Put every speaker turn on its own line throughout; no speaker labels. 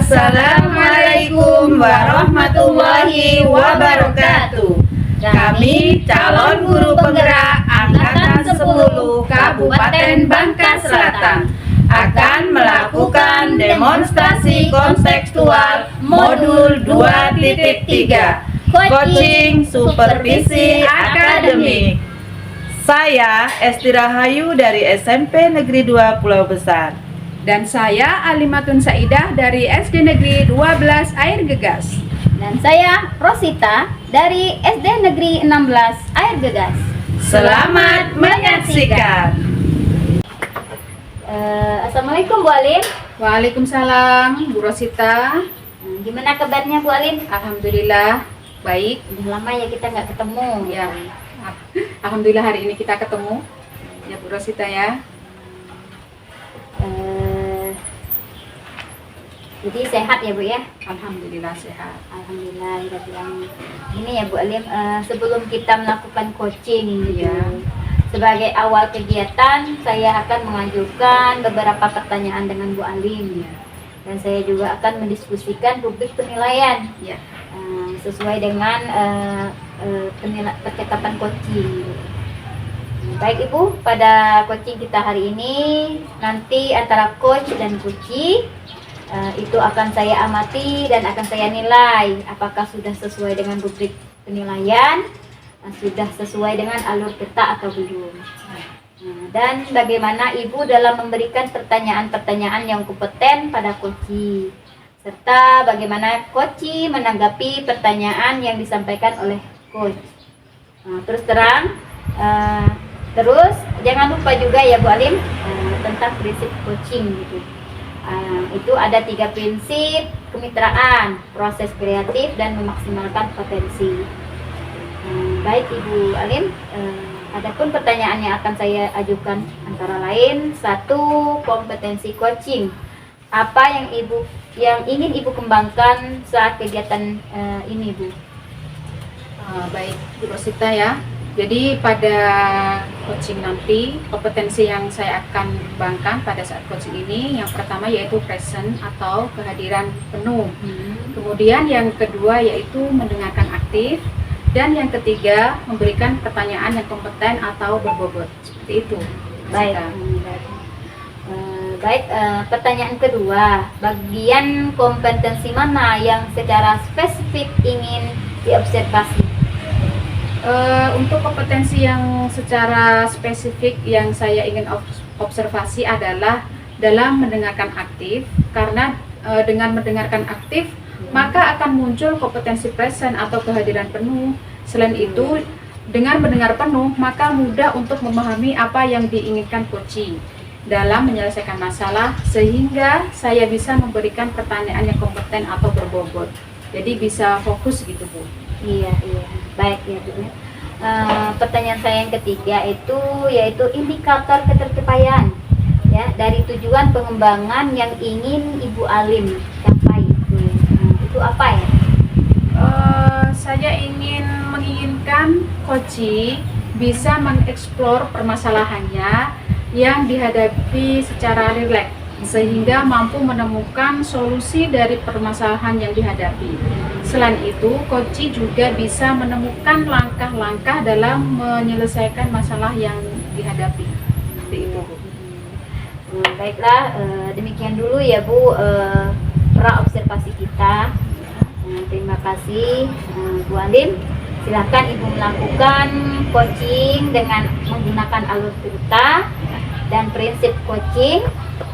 Assalamualaikum warahmatullahi wabarakatuh. Kami calon guru penggerak Angkatan 10 Kabupaten Bangka Selatan akan melakukan demonstrasi kontekstual modul 2.3 Coaching Supervisi Akademik. Saya Esti Rahayu dari SMP Negeri 2 Pulau Besar.
Dan saya Alimatun Saidah dari SD Negeri 12 Air Gegas.
Dan saya Rosita dari SD Negeri 16 Air Gegas.
Selamat menyaksikan.
Assalamualaikum Bu Alim.
Waalaikumsalam Bu Rosita.
Gimana kabarnya Bu Alim?
Alhamdulillah baik.
Udah lama ya kita nggak ketemu.
Ya, alhamdulillah hari ini kita ketemu. Ya Bu Rosita ya.
Jadi sehat ya Bu ya?
Alhamdulillah sehat.
Alhamdulillah. Kita bilang ini ya Bu Alim, sebelum kita melakukan coaching gitu, sebagai awal kegiatan saya akan mengajukan beberapa pertanyaan dengan Bu Alim ya. Dan saya juga akan mendiskusikan rubrik penilaian
Ya.
Sesuai dengan percakapan coaching. Baik Ibu, pada coaching kita hari ini nanti antara coach dan coachee itu akan saya amati dan akan saya nilai apakah sudah sesuai dengan rubrik penilaian, sudah sesuai dengan alur peta atau belum. Dan bagaimana Ibu dalam memberikan pertanyaan-pertanyaan yang kompeten pada coachee, serta bagaimana coachee menanggapi pertanyaan yang disampaikan oleh coach. Terus terang, terus jangan lupa juga ya Bu Alim tentang prinsip coaching gitu. Itu ada 3 prinsip: kemitraan, proses kreatif, dan memaksimalkan potensi. Baik Ibu Alim, adapun pertanyaan yang akan saya ajukan antara lain: 1. Kompetensi coaching. Apa yang ingin Ibu kembangkan saat kegiatan ini Bu?
Baik Bu Rosita ya. Jadi pada coaching nanti, kompetensi yang saya akan kembangkan pada saat coaching ini, yang pertama yaitu present atau kehadiran penuh. Kemudian yang kedua yaitu mendengarkan aktif, dan yang ketiga memberikan pertanyaan yang kompeten atau berbobot. Seperti itu.
Baik. Pertanyaan kedua, bagian kompetensi mana yang secara spesifik ingin diobservasi?
Untuk kompetensi yang secara spesifik yang saya ingin observasi adalah dalam mendengarkan aktif, karena dengan mendengarkan aktif maka akan muncul kompetensi present atau kehadiran penuh. Selain itu, dengan mendengar penuh maka mudah untuk memahami apa yang diinginkan coaching dalam menyelesaikan masalah, sehingga saya bisa memberikan pertanyaan yang kompeten atau berbobot. Jadi bisa fokus gitu Bu.
Iya. Baik ya Bu. Pertanyaan saya yang ketiga yaitu indikator ketercapaian ya dari tujuan pengembangan yang ingin Ibu Alim capai. Itu apa ya?
Saya menginginkan coaching bisa mengeksplor permasalahannya yang dihadapi secara rileks, sehingga mampu menemukan solusi dari permasalahan yang dihadapi. Selain itu, coachee juga bisa menemukan langkah-langkah dalam menyelesaikan masalah yang dihadapi. Seperti itu, Bu.
Baiklah, demikian dulu ya Bu pra-observasi kita. Terima kasih Bu Alim. Silakan Ibu melakukan coaching dengan menggunakan alur peta dan prinsip coaching.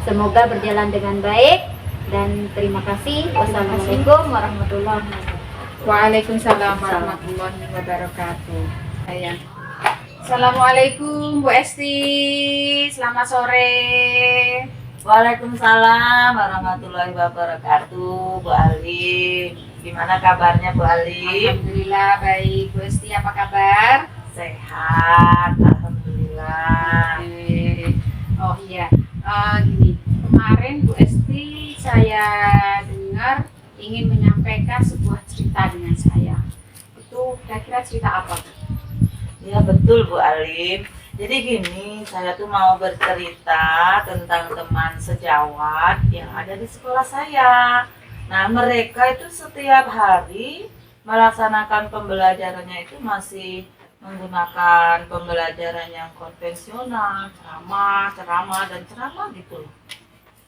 Semoga berjalan dengan baik dan terima kasih. Wassalamualaikum warahmatullahi wabarakatuh.
Waalaikumsalam warahmatullahi wabarakatuh. Assalamualaikum Bu Esti, selamat sore.
Waalaikumsalam warahmatullahi wabarakatuh. Bu Ali, gimana kabarnya Bu Ali?
Alhamdulillah baik. Bu Esti apa kabar?
Sehat, alhamdulillah.
Oh iya, gini, kemarin Bu Esti saya dengar ingin menyampaikan sebuah cerita dengan saya. Itu kira-kira cerita apa?
Ya betul Bu Alim. Jadi gini, saya tuh mau bercerita tentang teman sejawat yang ada di sekolah saya. Nah, mereka itu setiap hari melaksanakan pembelajarannya itu masih menggunakan pembelajaran yang konvensional, ceramah dan ceramah gitu.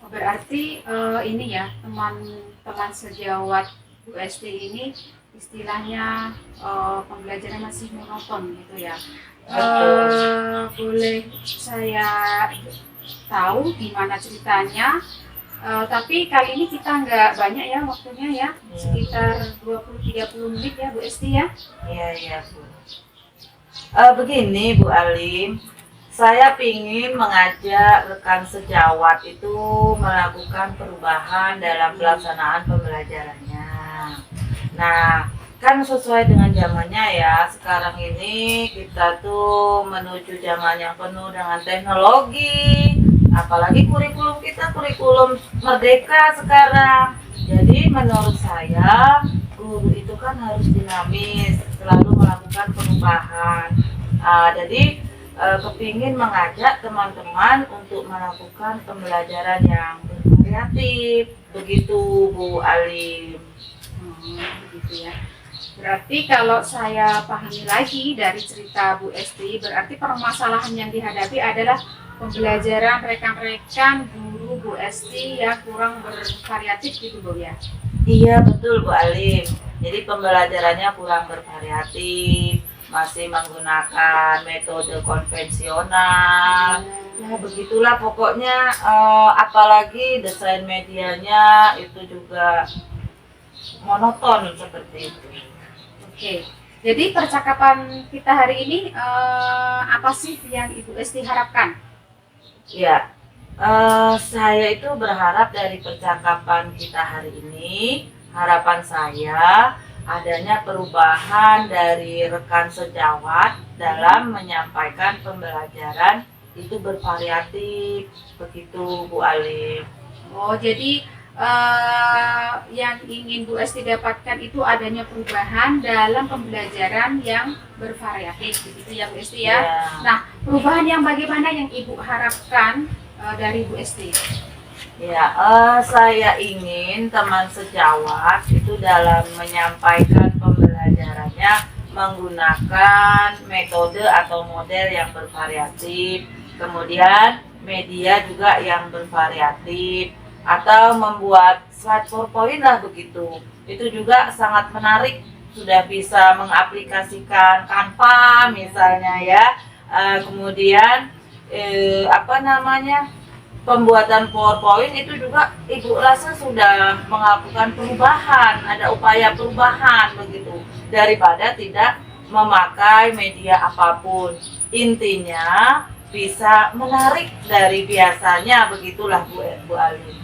Berarti ini ya teman-teman sejawat Bu Esti ini istilahnya pembelajaran masih monoton gitu ya. Boleh saya tahu gimana ceritanya? Tapi kali ini kita nggak banyak ya waktunya ya, sekitar 20-30 menit ya Bu Esti ya.
Iya Bu. Begini Bu Alim, saya ingin mengajak rekan sejawat itu melakukan perubahan dalam pelaksanaan pembelajarannya. Nah, kan sesuai dengan zamannya ya, sekarang ini kita tuh menuju zaman yang penuh dengan teknologi, apalagi kurikulum kita kurikulum merdeka sekarang. Jadi menurut saya guru itu kan harus dinamis, selalu melakukan perubahan. Jadi kepingin mengajak teman-teman untuk melakukan pembelajaran yang bervariatif, begitu Bu Alim.
Begitu ya. Berarti kalau saya pahami lagi dari cerita Bu Esti, berarti permasalahan yang dihadapi adalah pembelajaran rekan-rekan guru Bu Esti yang kurang bervariatif gitu Bu ya?
Iya betul Bu Alim. Jadi pembelajarannya kurang bervariatif, masih menggunakan metode konvensional. Ya begitulah pokoknya, apalagi desain medianya itu juga monoton seperti itu.
Oke, jadi percakapan kita hari ini apa sih yang Ibu Esti harapkan?
Ya, saya itu berharap dari percakapan kita hari ini, harapan saya adanya perubahan dari rekan sejawat dalam menyampaikan pembelajaran itu bervariatif, begitu Bu Alim.
Oh, jadi yang ingin Bu Esti dapatkan itu adanya perubahan dalam pembelajaran yang bervariatif, begitu ya Bu Esti ya.
Ya.
Nah, perubahan yang bagaimana yang Ibu harapkan dari Bu Esti?
Ya, saya ingin teman sejawat itu dalam menyampaikan pembelajarannya menggunakan metode atau model yang bervariatif, kemudian media juga yang bervariatif, atau membuat slide PowerPoint lah begitu. Itu juga sangat menarik, sudah bisa mengaplikasikan Canva misalnya ya. Kemudian pembuatan PowerPoint itu juga Ibu rasa sudah melakukan perubahan, ada upaya perubahan begitu, daripada tidak memakai media apapun. Intinya bisa menarik dari biasanya, begitulah Bu Alim.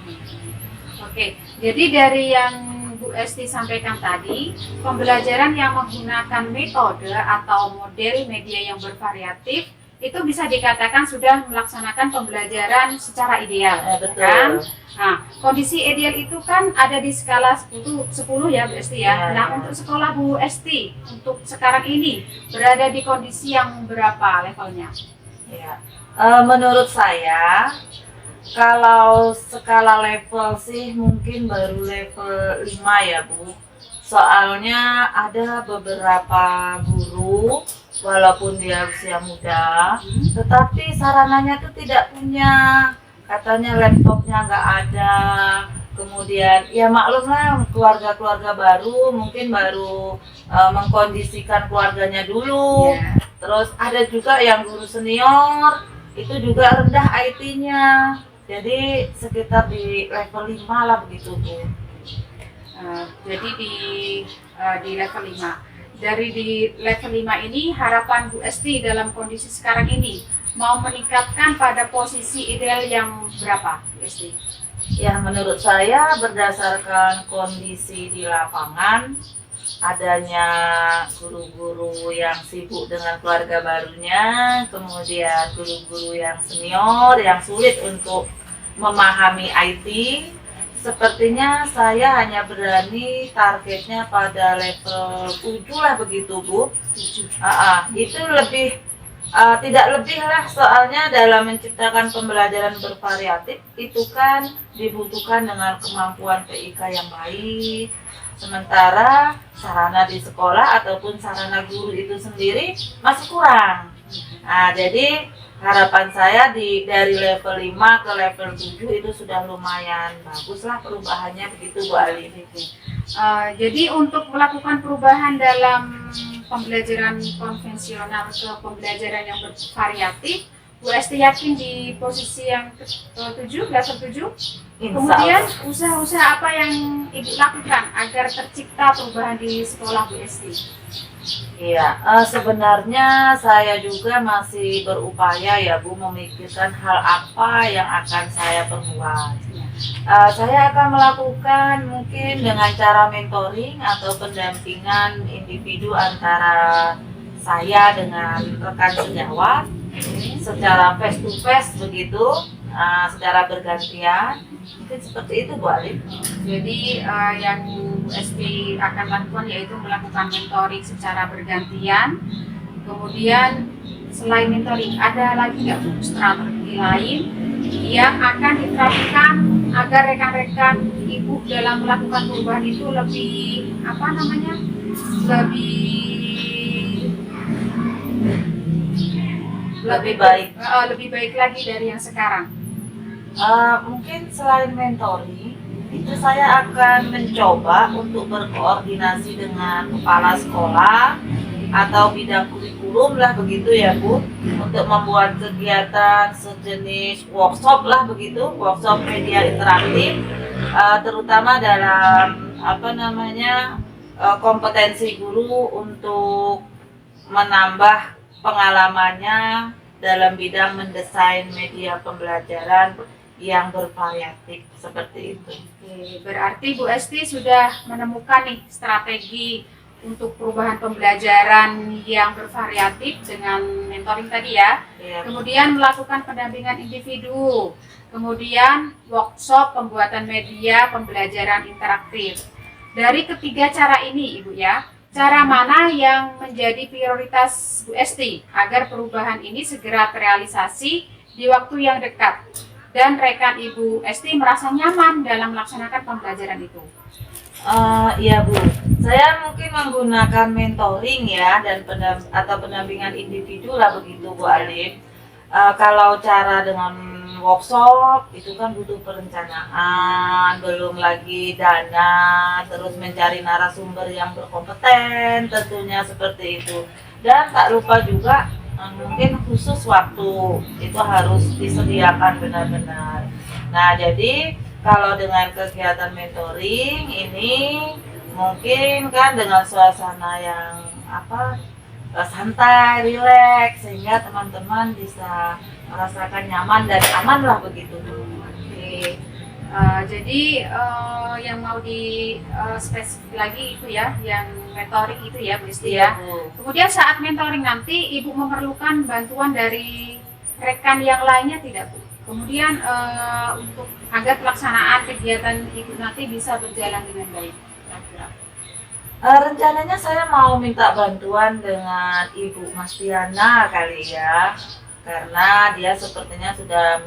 Oke, jadi dari yang Bu Esti sampaikan tadi, pembelajaran yang menggunakan metode atau model media yang bervariatif itu bisa dikatakan sudah melaksanakan pembelajaran secara ideal,
Betul.
kan? Nah, kondisi ideal itu kan ada di skala 10 ya Bu Esti ya.
Ya.
Nah, untuk sekolah Bu Esti untuk sekarang ini berada di kondisi yang berapa levelnya?
Ya, menurut saya kalau skala level sih mungkin baru level 5 ya Bu. Soalnya ada beberapa guru walaupun dia usia muda, tetapi sarananya tuh tidak punya, katanya laptopnya nggak ada. Kemudian ya maklumlah keluarga-keluarga baru mungkin baru mengkondisikan keluarganya dulu.
Ya.
Terus ada juga yang guru senior itu juga rendah IT-nya. Jadi sekitar di level 5 lah begitu Bu.
Jadi di level 5. Dari di level 5 ini harapan Bu Esti dalam kondisi sekarang ini mau meningkatkan pada posisi ideal yang berapa Bu Esti?
Ya menurut saya berdasarkan kondisi di lapangan, adanya guru-guru yang sibuk dengan keluarga barunya, kemudian guru-guru yang senior yang sulit untuk memahami IT, sepertinya saya hanya berani targetnya pada level 7 lah begitu Bu. Itu lebih Tidak lebih lah, soalnya dalam menciptakan pembelajaran bervariatif itu kan dibutuhkan dengan kemampuan PIK yang baik. Sementara sarana di sekolah ataupun sarana guru itu sendiri masih kurang. Nah, jadi harapan saya dari level 5 ke level 7 itu sudah lumayan bagus lah perubahannya, begitu Bu Ali.
Jadi untuk melakukan perubahan dalam pembelajaran konvensional ke pembelajaran yang bervariatif, Bu Esti yakin di posisi yang ke-7, level 7? Kemudian usaha-usaha apa yang Ibu lakukan agar tercipta perubahan di sekolah Bu Esti?
Iya, sebenarnya saya juga masih berupaya ya Bu, memikirkan hal apa yang akan saya perbuat. Saya akan melakukan mungkin dengan cara mentoring atau pendampingan individu antara saya dengan rekan sejawat secara face to face begitu, secara bergantian. Mungkin seperti itu Bu Alif.
Jadi yang Bu Esti akan lakukan yaitu melakukan mentoring secara bergantian. Kemudian selain mentoring, ada lagi nggak Bu strategi lain yang akan diterapkan agar rekan-rekan Ibu dalam melakukan perubahan itu lebih
lebih baik.
Lebih baik lagi dari yang sekarang.
Mungkin selain mentoring, itu saya akan mencoba untuk berkoordinasi dengan kepala sekolah atau bidang kurikulum lah begitu ya Bu, untuk membuat kegiatan sejenis workshop lah begitu, workshop media interaktif, terutama dalam kompetensi guru untuk menambah pengalamannya dalam bidang mendesain media pembelajaran yang bervariatif seperti itu.
Oke, berarti Bu Esti sudah menemukan nih strategi untuk perubahan pembelajaran yang bervariatif dengan mentoring tadi ya.
Ya.
Kemudian melakukan pendampingan individu. Kemudian workshop pembuatan media pembelajaran interaktif. Dari ketiga cara ini Ibu ya, cara mana yang menjadi prioritas Bu Esti agar perubahan ini segera terrealisasi di waktu yang dekat dan rekan Ibu Esti merasa nyaman dalam melaksanakan pembelajaran itu?
Iya Bu, saya mungkin menggunakan mentoring ya dan pendampingan individu lah begitu Bu Alif. Kalau cara dengan workshop itu kan butuh perencanaan, belum lagi dana, terus mencari narasumber yang berkompeten tentunya seperti itu. Dan tak lupa juga mungkin khusus waktu itu harus disediakan benar-benar. Nah, jadi kalau dengan kegiatan mentoring ini mungkin kan dengan suasana yang santai, rileks, sehingga teman-teman bisa merasakan nyaman dan aman lah begitu.
Oke. Jadi yang mau di spesifik lagi itu ya, yang mentoring itu ya Bu Esti ya. Kemudian saat mentoring nanti Ibu memerlukan bantuan dari rekan yang lainnya tidak Bu? Kemudian untuk agar pelaksanaan kegiatan Ibu nanti bisa berjalan dengan baik.
Rencananya saya mau minta bantuan dengan Ibu Mastiana kali ya, karena dia sepertinya sudah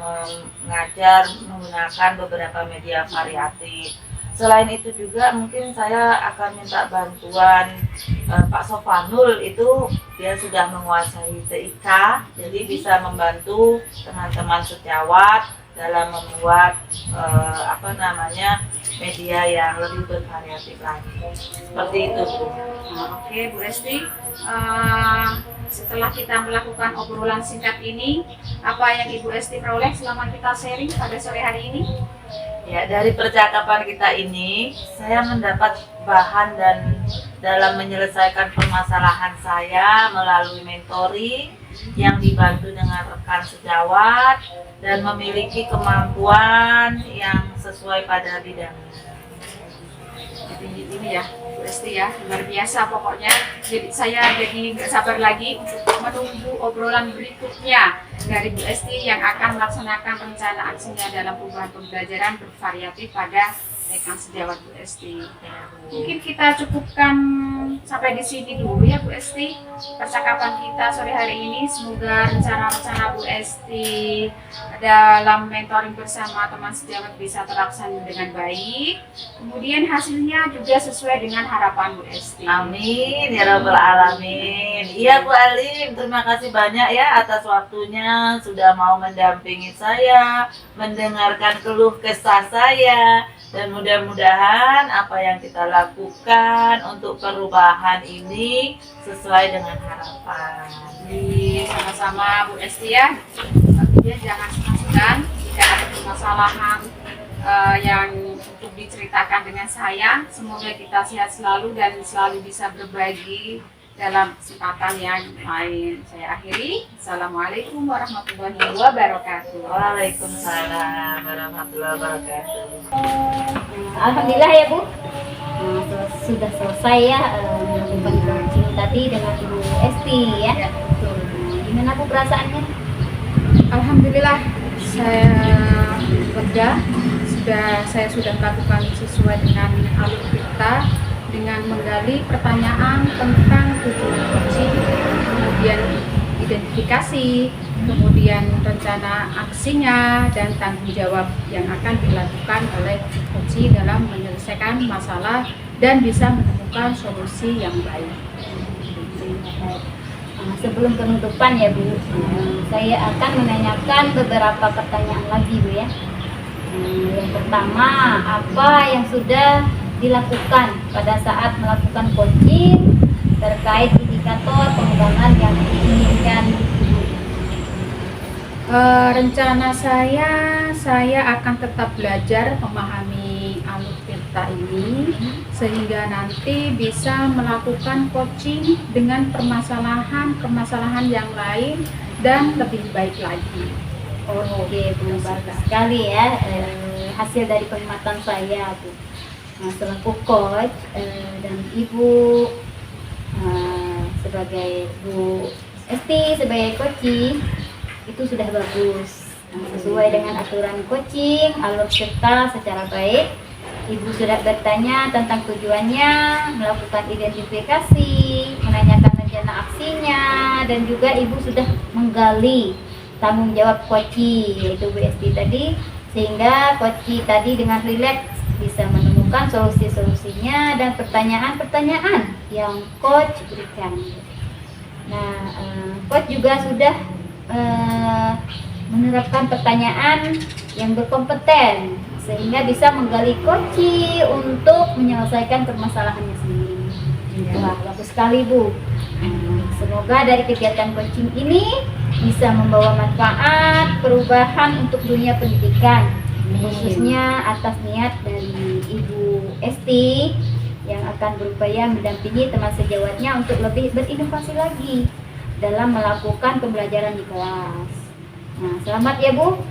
mengajar menggunakan beberapa media variatif. Selain itu juga mungkin saya akan minta bantuan Pak Sovanul, itu dia sudah menguasai TIK, jadi bisa membantu teman-teman sejawat dalam membuat media yang lebih bervariatif lagi. Seperti itu.
Oke Bu Esti, setelah kita melakukan obrolan singkat ini, apa yang Ibu Esti peroleh selama kita sharing pada sore hari ini?
Ya, dari percakapan kita ini, saya mendapat bahan dan dalam menyelesaikan permasalahan saya melalui mentoring yang dibantu dengan rekan sejawat dan memiliki kemampuan yang sesuai pada bidangnya.
Ini ya Bu Esti ya, luar biasa pokoknya. Jadi saya jadi nggak sabar lagi untuk menunggu obrolan berikutnya dari Bu Esti yang akan melaksanakan rencana aksinya dalam perubahan pembelajaran bervariatif pada rekan sejawat Bu Esti.
Ya, Bu.
Mungkin kita cukupkan sampai di sini dulu ya Bu Esti percakapan kita sore hari ini. Semoga rencana-rencana Bu Esti dalam mentoring bersama teman sejawat bisa terlaksana dengan baik. Kemudian hasilnya juga sesuai dengan harapan Bu Esti.
Amin ya rabbal alamin. Iya Bu Alim, terima kasih banyak ya atas waktunya sudah mau mendampingi saya, mendengarkan keluh kesah saya, dan mudah-mudahan apa yang kita lakukan untuk perubahan ini sesuai dengan harapan.
Jadi sama-sama Bu Esti ya. Artinya jangan segan jika ada permasalahan yang untuk diceritakan dengan saya. Semoga kita sehat selalu dan selalu bisa berbagi dalam kesempatan yang lain. Saya akhiri. Assalamualaikum warahmatullahi wabarakatuh.
Waalaikumsalam warahmatullahi wabarakatuh.
Alhamdulillah ya Bu. Sudah selesai ya melakukan coaching tadi dengan Ibu Esti ya.
Ya, betul.
Gimana Bu perasaannya?
Alhamdulillah saya lega. Saya sudah melakukan sesuai dengan alur kita dengan menggali pertanyaan tentang tujuan coaching, kemudian identifikasi, kemudian rencana aksinya dan tanggung jawab yang akan dilakukan oleh coach dalam menyelesaikan masalah dan bisa menemukan solusi yang baik.
Sebelum penutupan ya Bu, saya akan menanyakan beberapa pertanyaan lagi Bu ya. Yang pertama, apa yang sudah dilakukan pada saat melakukan coaching terkait indikator pengembangan yang diinginkan?
Rencana saya akan tetap belajar memahami alur tirta ini sehingga nanti bisa melakukan coaching dengan permasalahan yang lain dan lebih baik lagi.
Oke Bu, bagus sekali ya hasil dari pengamatan saya Bu. Nah, selaku coach dan Ibu sebagai Bu Esti sebagai coaching itu sudah bagus. Sesuai dengan aturan coaching, alur serta secara baik. Ibu sudah bertanya tentang tujuannya, melakukan identifikasi, menanyakan rencana aksinya, dan juga Ibu sudah menggali tanggung jawab coaching yaitu Bu Esti tadi, sehingga coaching tadi dengan rileks bisa menemukan solusi-solusinya dan pertanyaan-pertanyaan yang coach berikan. Nah, coach juga sudah menerapkan pertanyaan yang berkompeten sehingga bisa menggali coaching untuk menyelesaikan permasalahannya sendiri. Wah, bagus sekali Bu. Semoga dari kegiatan coaching ini bisa membawa manfaat perubahan untuk dunia pendidikan, khususnya atas niat dari Ibu Esti yang akan berupaya mendampingi teman sejawatnya untuk lebih berinovasi lagi dalam melakukan pembelajaran di kelas. Nah, selamat ya Bu.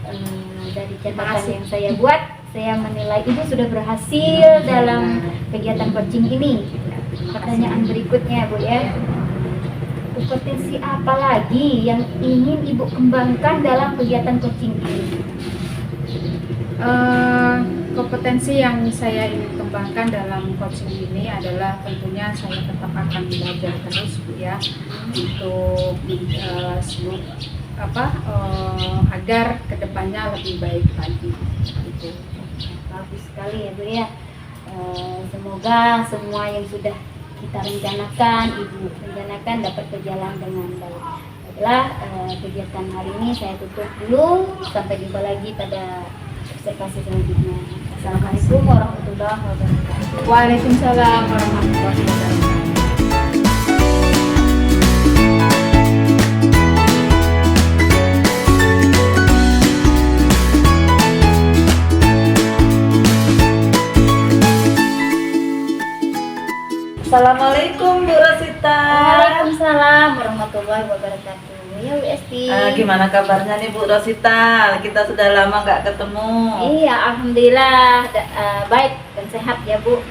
Dari catatan yang saya buat, saya menilai Ibu sudah berhasil dalam kegiatan coaching ini. Pertanyaan berikutnya Bu ya, kompetensi apa lagi yang ingin Ibu kembangkan dalam kegiatan coaching ini?
Kompetensi yang saya ingin kembangkan dalam coaching ini adalah tentunya saya tetap akan belajar terus Bu ya untuk agar kedepannya lebih baik lagi. Gitu.
Bagus sekali ya Bu ya. Semoga semua yang sudah kita rencanakan, Ibu rencanakan dapat berjalan dengan baik. Baiklah, kegiatan hari ini saya tutup dulu. Sampai jumpa lagi pada observasi selanjutnya. Assalamualaikum warahmatullahi wabarakatuh.
Waalaikumsalam warahmatullahi wabarakatuh.
Assalamualaikum Bu Rosita.
Waalaikumsalam warahmatullahi wabarakatuh. Ya Bu Esti.
Gimana kabarnya nih Bu Rosita? Kita sudah lama nggak ketemu.
Iya, alhamdulillah baik dan sehat ya Bu.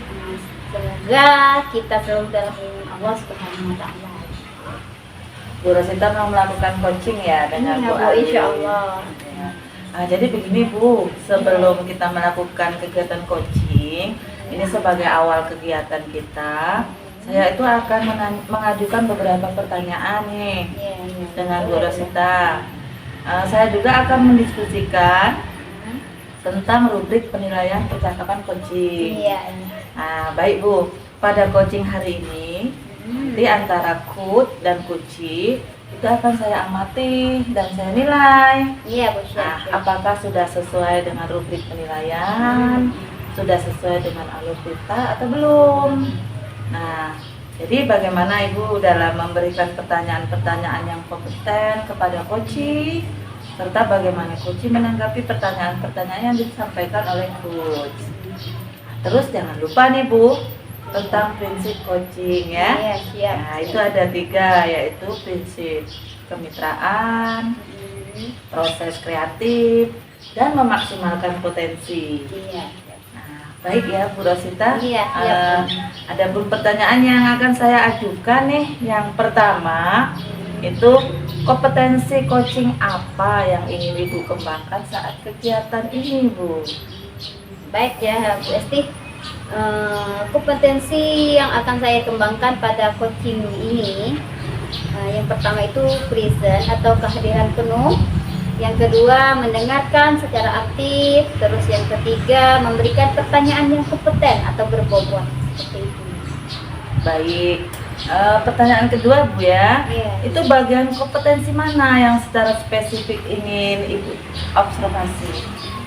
Semoga kita selalu dalam lindungan Allah Subhanahu wa taala.
Bu Rosita mau melakukan coaching ya dengan
Iya,
Bu
Bu,
Ali.
insya Allah.
Ya. Jadi begini Bu, sebelum kita melakukan kegiatan coaching, ini sebagai awal kegiatan kita, saya itu akan mengajukan beberapa pertanyaan nih
Iya, iya.
dengan Bu Rosita. Saya juga akan mendiskusikan tentang rubrik penilaian percakapan coaching.
Iya.
Baik Bu, pada coaching hari ini di antara Kut dan Kuci itu akan saya amati dan saya nilai.
Iya, Bu. Siap.
Apakah sudah sesuai dengan rubrik penilaian, sudah sesuai dengan alur kita atau belum. Nah, jadi bagaimana Ibu dalam memberikan pertanyaan-pertanyaan yang kompeten kepada Koci, serta bagaimana Koci menanggapi pertanyaan-pertanyaan yang disampaikan oleh Coach. Terus jangan lupa nih Bu, tentang prinsip coaching ya.
Iya, siap.
Nah, itu ada 3, yaitu prinsip kemitraan, proses kreatif, dan memaksimalkan potensi.
Iya.
Baik ya Bu Rosita.
Iya, iya.
Ada pun pertanyaan yang akan saya ajukan nih. Yang pertama itu kompetensi coaching apa yang ingin Ibu kembangkan saat kegiatan ini Bu?
Baik ya, Bu Esti. Kompetensi yang akan saya kembangkan pada coaching ini, yang pertama itu present atau kehadiran penuh. Yang kedua, mendengarkan secara aktif. Terus yang ketiga, memberikan pertanyaan yang kompeten atau berbobot. Seperti itu.
Baik. Pertanyaan kedua Bu ya,
Iya.
itu bagian kompetensi mana yang secara spesifik ingin Ibu observasi?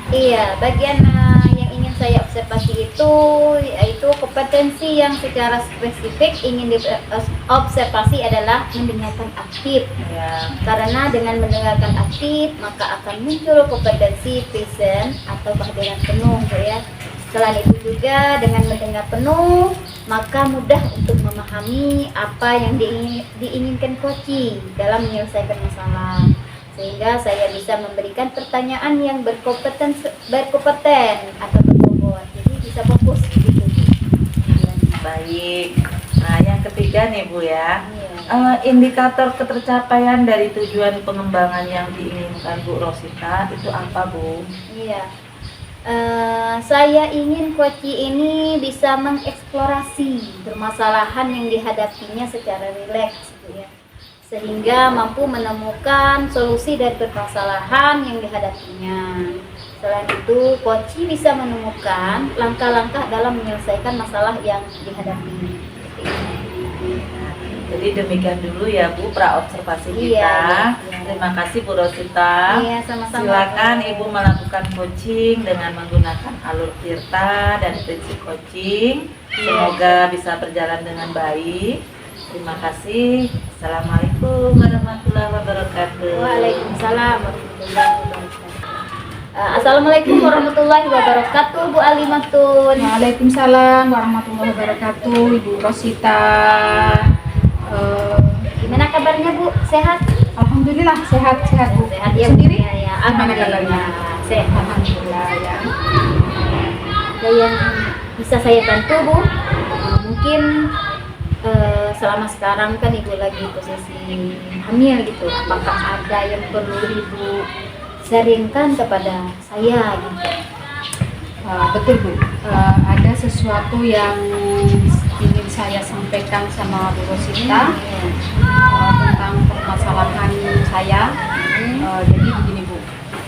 Iya, bagian yang ingin saya observasi itu yaitu kompetensi yang secara spesifik ingin diobservasi adalah mendengarkan aktif.
Ya.
Karena dengan mendengarkan aktif maka akan muncul kompetensi present atau kehadiran penuh ya. Selain itu juga dengan mendengar penuh maka mudah untuk memahami apa yang diinginkan coaching dalam menyelesaikan masalah, sehingga saya bisa memberikan pertanyaan yang berkompeten atau berbobot, jadi bisa fokus gitu.
Baik. Nah, yang ketiga nih Bu ya,
Iya.
indikator ketercapaian dari tujuan pengembangan yang diinginkan Bu Rosita itu apa Bu?
Iya. Saya ingin coaching ini bisa mengeksplorasi permasalahan yang dihadapinya secara rileks gitu ya, sehingga mampu menemukan solusi dari permasalahan yang dihadapinya. Selain itu, coaching bisa menemukan langkah-langkah dalam menyelesaikan masalah yang dihadapi.
Jadi demikian dulu ya Bu praobservasi kita.
Iya.
Terima kasih Bu Rosita.
Iya, sama-sama.
Silakan Ibu melakukan coaching dengan menggunakan alur tirta dan prinsip coaching. Semoga bisa berjalan dengan baik. Terima kasih. Assalamualaikum warahmatullahi wabarakatuh.
Waalaikumsalam warahmatullahi wabarakatuh. Assalamualaikum warahmatullahi wabarakatuh, Bu Alimatun.
Waalaikumsalam warahmatullahi wabarakatuh, Ibu Rosita.
Gimana kabarnya Bu? Sehat?
Alhamdulillah sehat Bu.
Sehat ya Bu?
Sendiri?
Ya,
Gimana
alhamdulillah.
kabarnya?
Sehat.
Alhamdulillah ya.
Ada yang bisa saya bantu Bu? Mungkin selama sekarang kan Ibu lagi posisi hamil gitu. Apakah ada yang perlu Ibu sharingkan kepada saya gitu?
Betul Bu. Ada sesuatu yang ingin saya sampaikan sama Bu Rosita tentang permasalahan saya. Jadi begini Bu,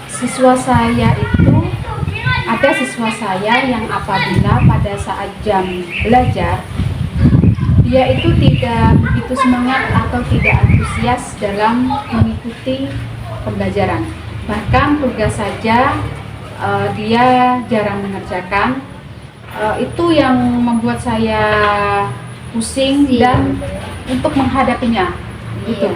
siswa saya itu ada siswa saya yang apabila pada saat jam belajar dia itu tidak begitu semangat atau tidak antusias dalam mengikuti pembelajaran. Bahkan tugas saja dia jarang mengerjakan. Itu yang membuat saya pusing dan untuk menghadapinya. Itu.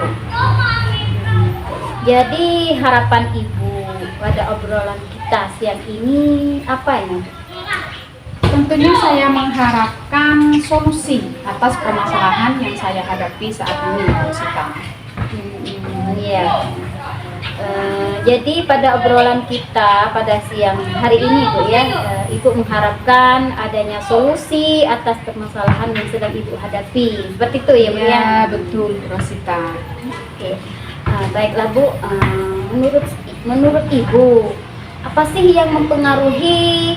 Jadi harapan Ibu pada obrolan kita siang ini apa ya?
Tentunya saya mengharapkan solusi atas permasalahan yang saya hadapi saat ini, Bu Sita.
Iya. Jadi pada obrolan kita pada siang hari ini Bu ya, Ibu mengharapkan adanya solusi atas permasalahan yang sedang Ibu hadapi. Seperti itu ya Bu ya?
Ya, betul Bu Rosita.
Oke. Baiklah Bu, menurut Ibu apa sih yang mempengaruhi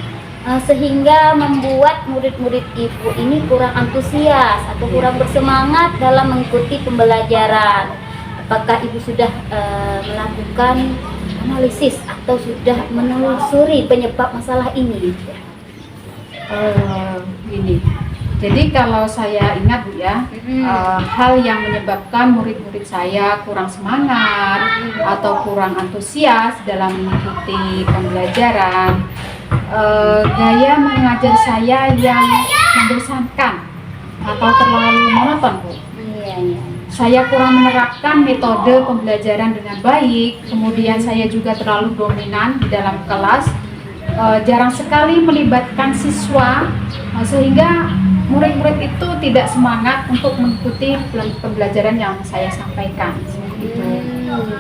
sehingga membuat murid-murid Ibu ini kurang antusias atau kurang bersemangat dalam mengikuti pembelajaran? Apakah Ibu sudah melakukan analisis atau sudah menelusuri penyebab masalah ini?
Gini, jadi kalau saya ingat Bu ya, hal yang menyebabkan murid-murid saya kurang semangat atau kurang antusias dalam mengikuti pembelajaran, gaya mengajar saya yang membosankan atau terlalu monoton Bu.
Iya.
Saya kurang menerapkan metode pembelajaran dengan baik, kemudian saya juga terlalu dominan di dalam kelas, jarang sekali melibatkan siswa, sehingga murid-murid itu tidak semangat untuk mengikuti pembelajaran yang saya sampaikan.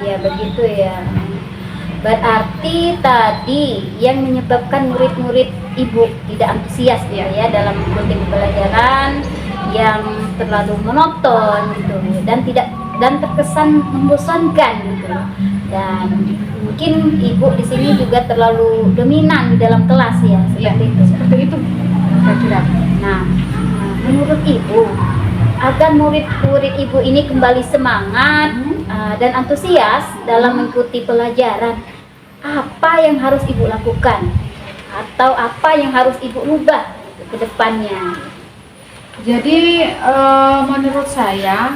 Ya begitu ya. Berarti tadi yang menyebabkan murid-murid Ibu tidak antusias ya dalam mengikuti pembelajaran yang terlalu monoton gitu dan terkesan membosankan gitu. Dan mungkin Ibu di sini juga terlalu dominan di dalam kelas ya, seperti itu.
Kira-kira.
Nah, menurut Ibu, agar murid-murid Ibu ini kembali semangat dan antusias dalam mengikuti pelajaran, apa yang harus Ibu lakukan? Atau apa yang harus Ibu rubah ke depannya?
Jadi menurut saya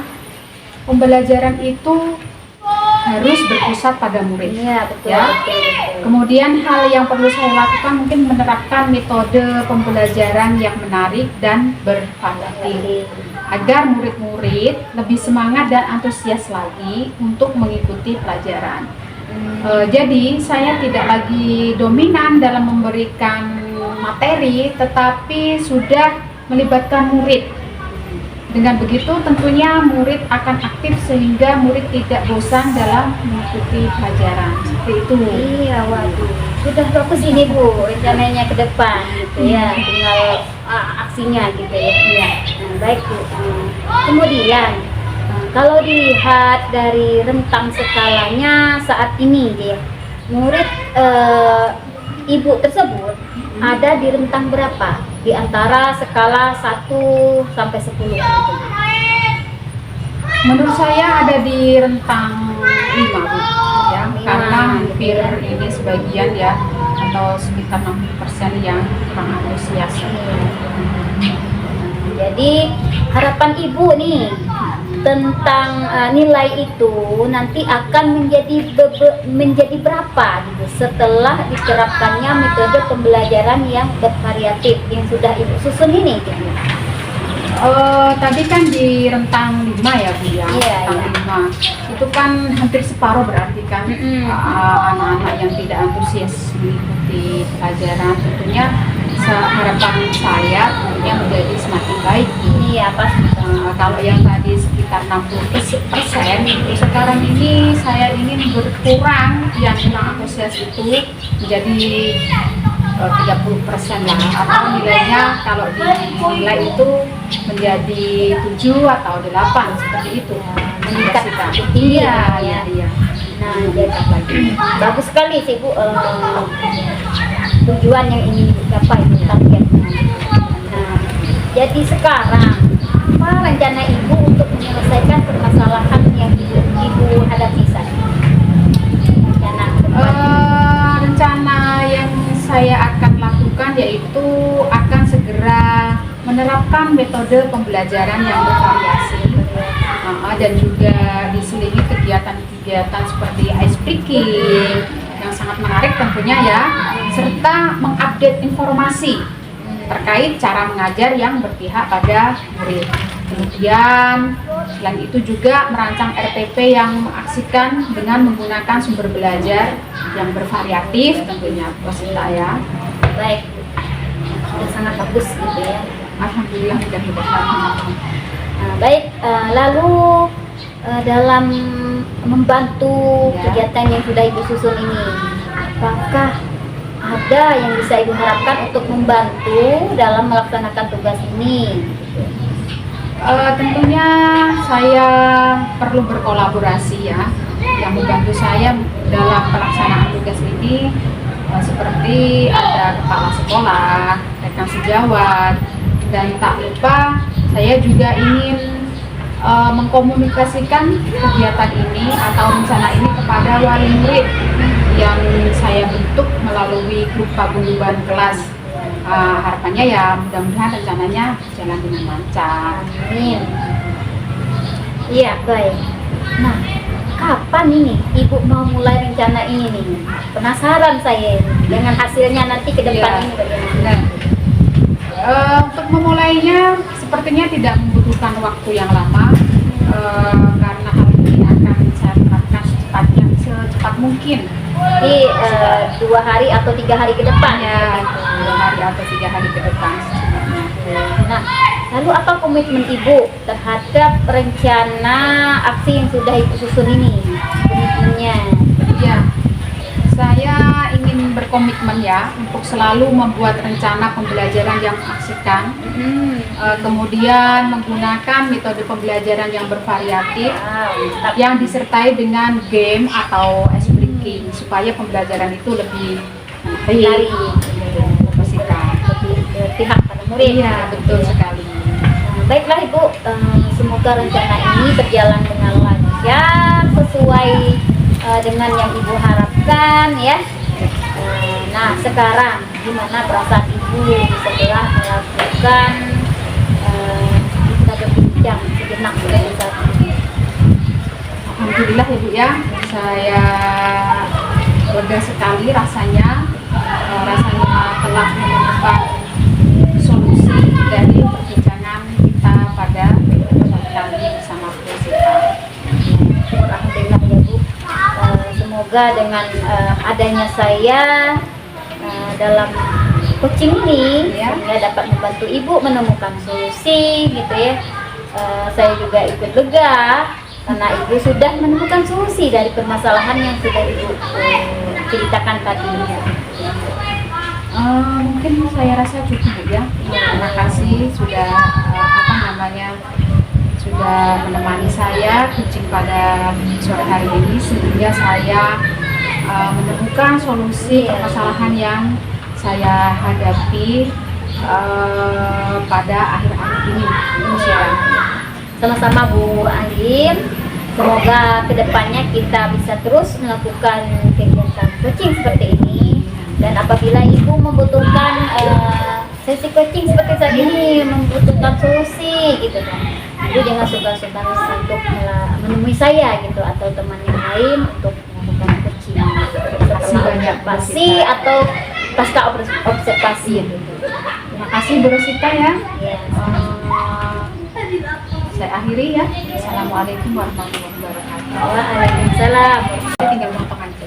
pembelajaran itu harus berpusat pada murid.
Iya, betul,
Ya.
betul.
Kemudian hal yang perlu saya lakukan mungkin menerapkan metode pembelajaran yang menarik dan bervariatif agar murid-murid lebih semangat dan antusias lagi untuk mengikuti pelajaran. Jadi saya tidak lagi dominan dalam memberikan materi, tetapi sudah melibatkan murid. Dengan begitu tentunya murid akan aktif sehingga murid tidak bosan dalam mengikuti pelajaran. Seperti itu.
Iya, waduh. Sudah fokus ini Bu, rencananya ke depan gitu ya, tinggal aksinya gitu ya. Iya. Nah, baik Bu. Kemudian kalau dilihat dari rentang skalanya saat ini ya, murid Ibu tersebut ada di rentang berapa? Di antara skala 1 sampai 10 gitu.
Menurut saya ada di rentang 5 Bu, ya, karena hampir ini sebagian ya atau sekitar 60% yang kurang antusias.
Jadi harapan Ibu nih tentang nilai itu nanti akan menjadi berapa gitu setelah diterapkannya metode pembelajaran yang bervariatif yang sudah Ibu susun ini gitu.
Tadi kan di rentang 5 ya Bu ya,
Iya,
rentang 5 itu kan hampir separuh berarti kan anak-anak yang tidak antusias mengikuti pelajaran. Tentunya harapan saya tentunya menjadi semakin baik.
Iya pasti.
Kalau yang tadi sekitar 60%, sekarang ini saya ingin berkurang yang kurang antusias itu menjadi 30% lah, atau nilainya kalau dinilai itu menjadi 7 atau 8 seperti itu.
Meningkat tinggi
Iya.
Nah, jadi bagus sekali sih Bu, tujuan yang ingin dicapai targetnya. Nah, jadi sekarang apa rencana Ibu untuk menyelesaikan permasalahan yang Ibu hadapi saat ini?
Rencana yang saya akan lakukan yaitu akan segera menerapkan metode pembelajaran yang bervariasi dan juga diselingi kegiatan-kegiatan seperti ice breaking yang sangat menarik tentunya ya, serta mengupdate informasi terkait cara mengajar yang berpihak pada murid. Kemudian selain itu juga merancang RPP yang mengaksikan dengan menggunakan sumber belajar yang bervariatif tentunya Wasita ya.
Baik, sudah sangat bagus gitu ya.
Alhamdulillah mudah-mudahan.
Nah, baik, lalu dalam membantu kegiatan yang sudah Ibu susun ini, apakah ada yang bisa Ibu harapkan untuk membantu dalam melaksanakan tugas ini?
Tentunya saya perlu berkolaborasi ya, yang membantu saya dalam pelaksanaan tugas ini seperti ada kepala sekolah, rekan sejawat, dan tak lupa saya juga ingin mengkomunikasikan kegiatan ini atau rencana ini kepada wali murid yang saya bentuk melalui grup paguyuban kelas. Harapannya ya mudah-mudahan rencananya berjalan dengan lancar.
Amin. Iya, baik. Nah, kapan ini Ibu mau mulai rencana ini nih? Penasaran saya ini. Dengan hasilnya nanti ke depan
Iya.
ini bagaimana?
Nah, untuk memulainya sepertinya tidak membutuhkan waktu yang lama, karena hal ini akan saya lakukan secepat mungkin.
Jadi 2 hari atau 3 hari ke depan
Ya, 2 hari atau 3 hari ke depan secepatnya.
Nah, lalu apa komitmen Ibu terhadap rencana aksi yang sudah Ibu susun ini? Komitmennya.
Ya, saya ingin berkomitmen ya untuk selalu membuat rencana pembelajaran yang mengasihkan, kemudian menggunakan metode pembelajaran yang bervariatif,
Wow.
yang disertai dengan game atau ice breaking supaya pembelajaran itu lebih
Menarik.
membersihkan.
Lebih berpihak pada murid.
Iya, betul sekali.
Baiklah Ibu, semoga rencana ini berjalan dengan lancar sesuai dengan yang Ibu harapkan ya. Nah, sekarang gimana perasaan Ibu setelah melakukan kita berbincang sejenak pada saat ini?
Alhamdulillah ya Bu ya, saya lega sekali rasanya, telah menemukan solusi dari perbincangan kita pada episode kali bersama Bu Rosita.
Alhamdulillah ya Bu. Semoga dengan adanya saya dalam coaching ini
Ya.
sehingga dapat membantu Ibu menemukan solusi gitu ya. Saya juga ikut lega karena Ibu sudah menemukan solusi dari permasalahan yang sudah Ibu ceritakan tadi.
Mungkin saya rasa cukup Bu ya. Terima kasih sudah sudah menemani saya kucing pada sore hari ini sehingga saya menemukan solusi permasalahan yang saya hadapi pada akhir-akhir ini.
Sama-sama Bu Angin. Semoga kedepannya kita bisa terus melakukan kegiatan coaching seperti ini. Dan apabila Ibu membutuhkan sesi coaching seperti saat ini, membutuhkan solusi gitu kan, Ibu jangan sungkan-sungkan untuk menemui saya gitu atau teman yang lain untuk melakukan coaching setelah observasi atau pasca observasi gitu.
Terima kasih Bu Rosita ya.
Ya.
Saya akhiri ya. Assalamualaikum warahmatullahi wabarakatuh.
Waalaikumsalam.
Saya tinggal potong aja.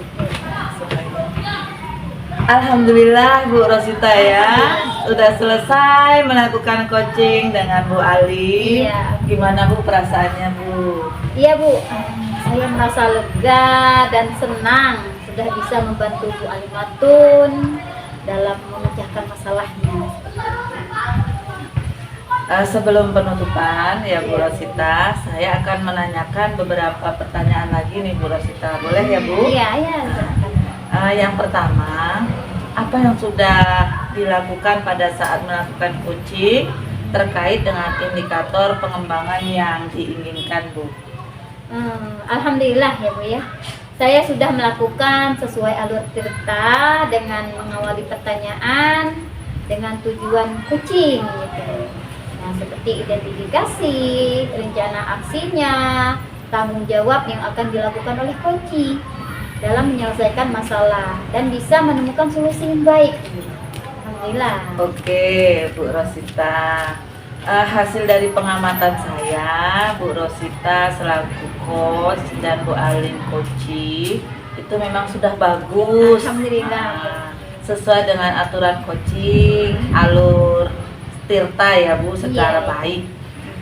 Alhamdulillah Bu Rosita ya sudah selesai melakukan coaching dengan Bu Ali.
Iya.
Gimana Bu perasaannya Bu?
Iya Bu, saya merasa lega dan senang sudah bisa membantu Bu Alimatun dalam memecahkan masalahnya.
Sebelum penutupan ya Bu Rosita, saya akan menanyakan beberapa pertanyaan lagi nih Bu Rosita. Boleh ya Bu?
Iya, iya.
Yang pertama, apa yang sudah dilakukan pada saat melakukan coaching terkait dengan indikator pengembangan yang diinginkan Bu?
Alhamdulillah ya Bu ya. Saya sudah melakukan sesuai alur cerita dengan mengawali pertanyaan dengan tujuan coaching gitu. Nah, seperti identifikasi, rencana aksinya, tanggung jawab yang akan dilakukan oleh coaching dalam menyelesaikan masalah dan bisa menemukan solusi yang baik. Alhamdulillah.
Oke Bu Rosita, hasil dari pengamatan saya, Bu Rosita selaku coach dan Bu Alin coaching itu memang sudah bagus.
Alhamdulillah.
Sesuai dengan aturan coaching, alur tirta ya Bu secara
Iya.
baik.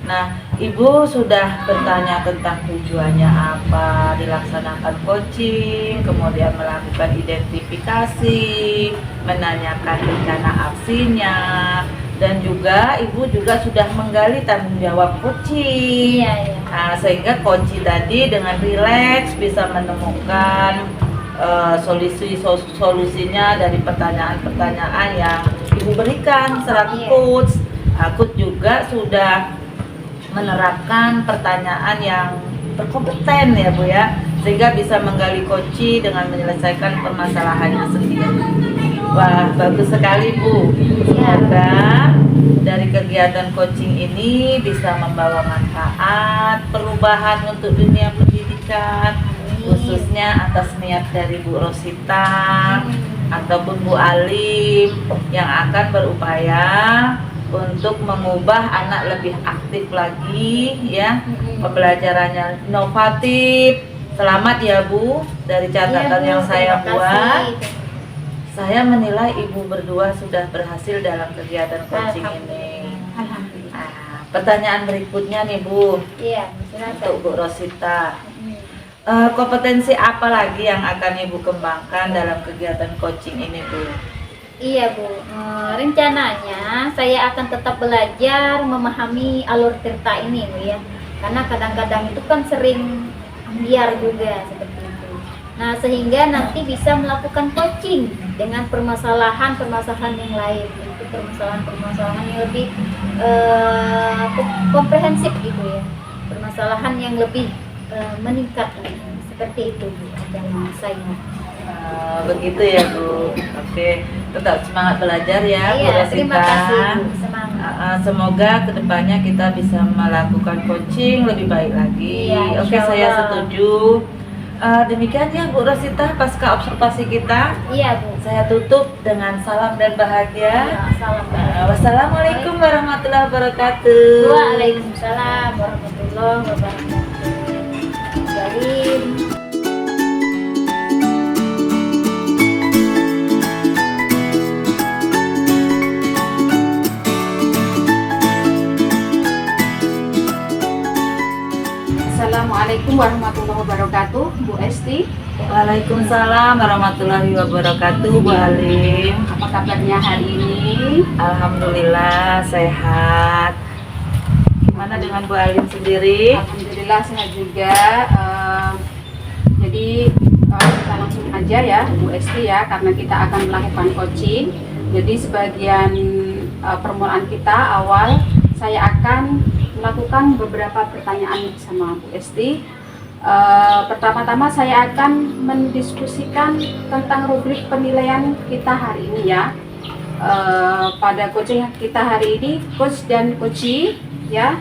Nah, Ibu sudah bertanya tentang tujuannya apa dilaksanakan coaching, kemudian melakukan identifikasi, menanyakan rencana aksinya, dan juga Ibu juga sudah menggali tanggung jawab coaching.
Iya, iya.
Nah, sehingga coaching tadi dengan rileks bisa menemukan solusinya dari pertanyaan-pertanyaan yang Ibu berikan selaku coach. Coach juga sudah menerapkan pertanyaan yang berkompeten ya Bu ya, sehingga bisa menggali Koci dengan menyelesaikan permasalahannya sendiri. Wah, bagus sekali Bu. Semoga dari kegiatan coaching ini bisa membawa manfaat, perubahan untuk dunia pendidikan, khususnya atas niat dari Bu Rosita ataupun Bu Alim yang akan berupaya untuk mengubah anak lebih aktif lagi ya, pembelajarannya inovatif. Selamat ya Bu, dari catatan yang saya buat, saya menilai Ibu berdua sudah berhasil dalam kegiatan coaching ini. Pertanyaan berikutnya nih Bu, untuk Bu Rosita, kompetensi apa lagi yang akan Ibu kembangkan dalam kegiatan coaching ini Bu?
Iya Bu, rencananya saya akan tetap belajar memahami alur cerita ini Bu ya, karena kadang-kadang itu kan sering ambiar juga seperti itu. Nah sehingga nanti bisa melakukan coaching dengan permasalahan-permasalahan yang lain, itu permasalahan-permasalahan yang lebih komprehensif gitu ya, permasalahan yang lebih meningkat seperti itu Bu, yang saya.
Begitu ya Bu. Oke, tetap semangat belajar ya Bu
Iya,
Rosita.
terima kasih Bu, semangat.
Semoga kedepannya kita bisa melakukan coaching lebih baik lagi.
Iya,
Oke,
insya
saya
Allah.
setuju. Demikian ya Bu Rosita pasca observasi kita.
Iya Bu.
Saya tutup dengan salam dan bahagia.
Ya, salam.
Wassalamualaikum warahmatullahi wabarakatuh.
Waalaikumsalam warahmatullahi wabarakatuh. Salim.
Assalamualaikum warahmatullahi wabarakatuh, Bu Esti.
Waalaikumsalam warahmatullahi wabarakatuh, Bu Alim.
Apa kabarnya hari ini?
Alhamdulillah sehat. Gimana dengan Bu Alim sendiri?
Alhamdulillah sehat juga. Jadi kita langsung aja ya, Bu Esti ya, karena kita akan melakukan coaching. Jadi sebagian permulaan kita awal, saya akan melakukan beberapa pertanyaan sama Bu Esti. Pertama-tama saya akan mendiskusikan tentang rubrik penilaian kita hari ini ya. Pada coaching kita hari ini, coach dan coachee ya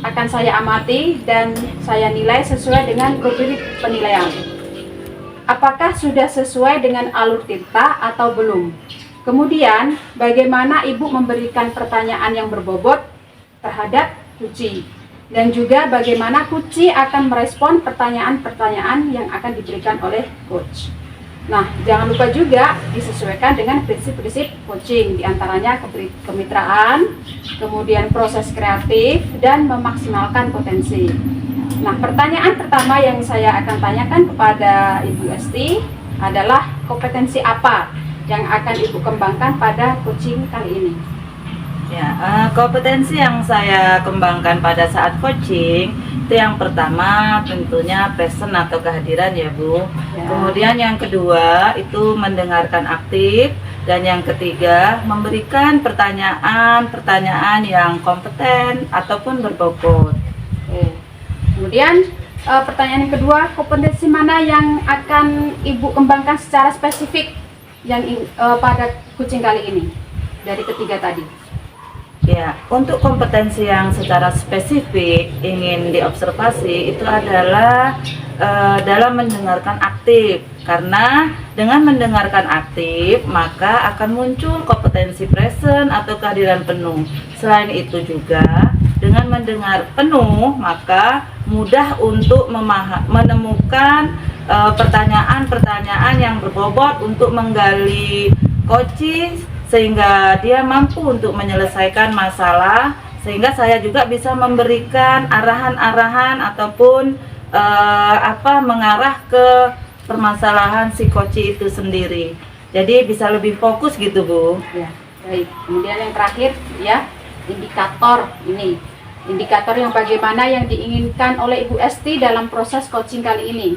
akan saya amati dan saya nilai sesuai dengan rubrik penilaian. Apakah sudah sesuai dengan alur cerita atau belum? Kemudian, bagaimana Ibu memberikan pertanyaan yang berbobot terhadap coachee? Dan juga bagaimana coachee akan merespon pertanyaan-pertanyaan yang akan diberikan oleh coach. Nah, jangan lupa juga disesuaikan dengan prinsip-prinsip coaching, diantaranya kemitraan, kemudian proses kreatif, dan memaksimalkan potensi. Nah, pertanyaan pertama yang saya akan tanyakan kepada Ibu Esti adalah kompetensi apa yang akan Ibu kembangkan pada coaching kali ini?
Ya, kompetensi yang saya kembangkan pada saat coaching itu yang pertama tentunya present atau kehadiran ya Bu.
Ya.
Kemudian yang kedua itu mendengarkan aktif, dan yang ketiga memberikan pertanyaan yang kompeten ataupun berbobot.
Oke. Kemudian pertanyaan yang kedua, kompetensi mana yang akan Ibu kembangkan secara spesifik yang pada coaching kali ini dari ketiga tadi?
Ya, untuk kompetensi yang secara spesifik ingin diobservasi itu adalah dalam mendengarkan aktif. Karena dengan mendengarkan aktif maka akan muncul kompetensi present atau kehadiran penuh. Selain itu juga dengan mendengar penuh maka mudah untuk menemukan pertanyaan-pertanyaan yang berbobot untuk menggali coaching, sehingga dia mampu untuk menyelesaikan masalah, sehingga saya juga bisa memberikan arahan-arahan ataupun mengarah ke permasalahan si coaching itu sendiri. Jadi bisa lebih fokus gitu Bu.
Ya, baik. Kemudian yang terakhir ya, indikator ini. Indikator yang bagaimana yang diinginkan oleh Ibu Esti dalam proses coaching kali ini?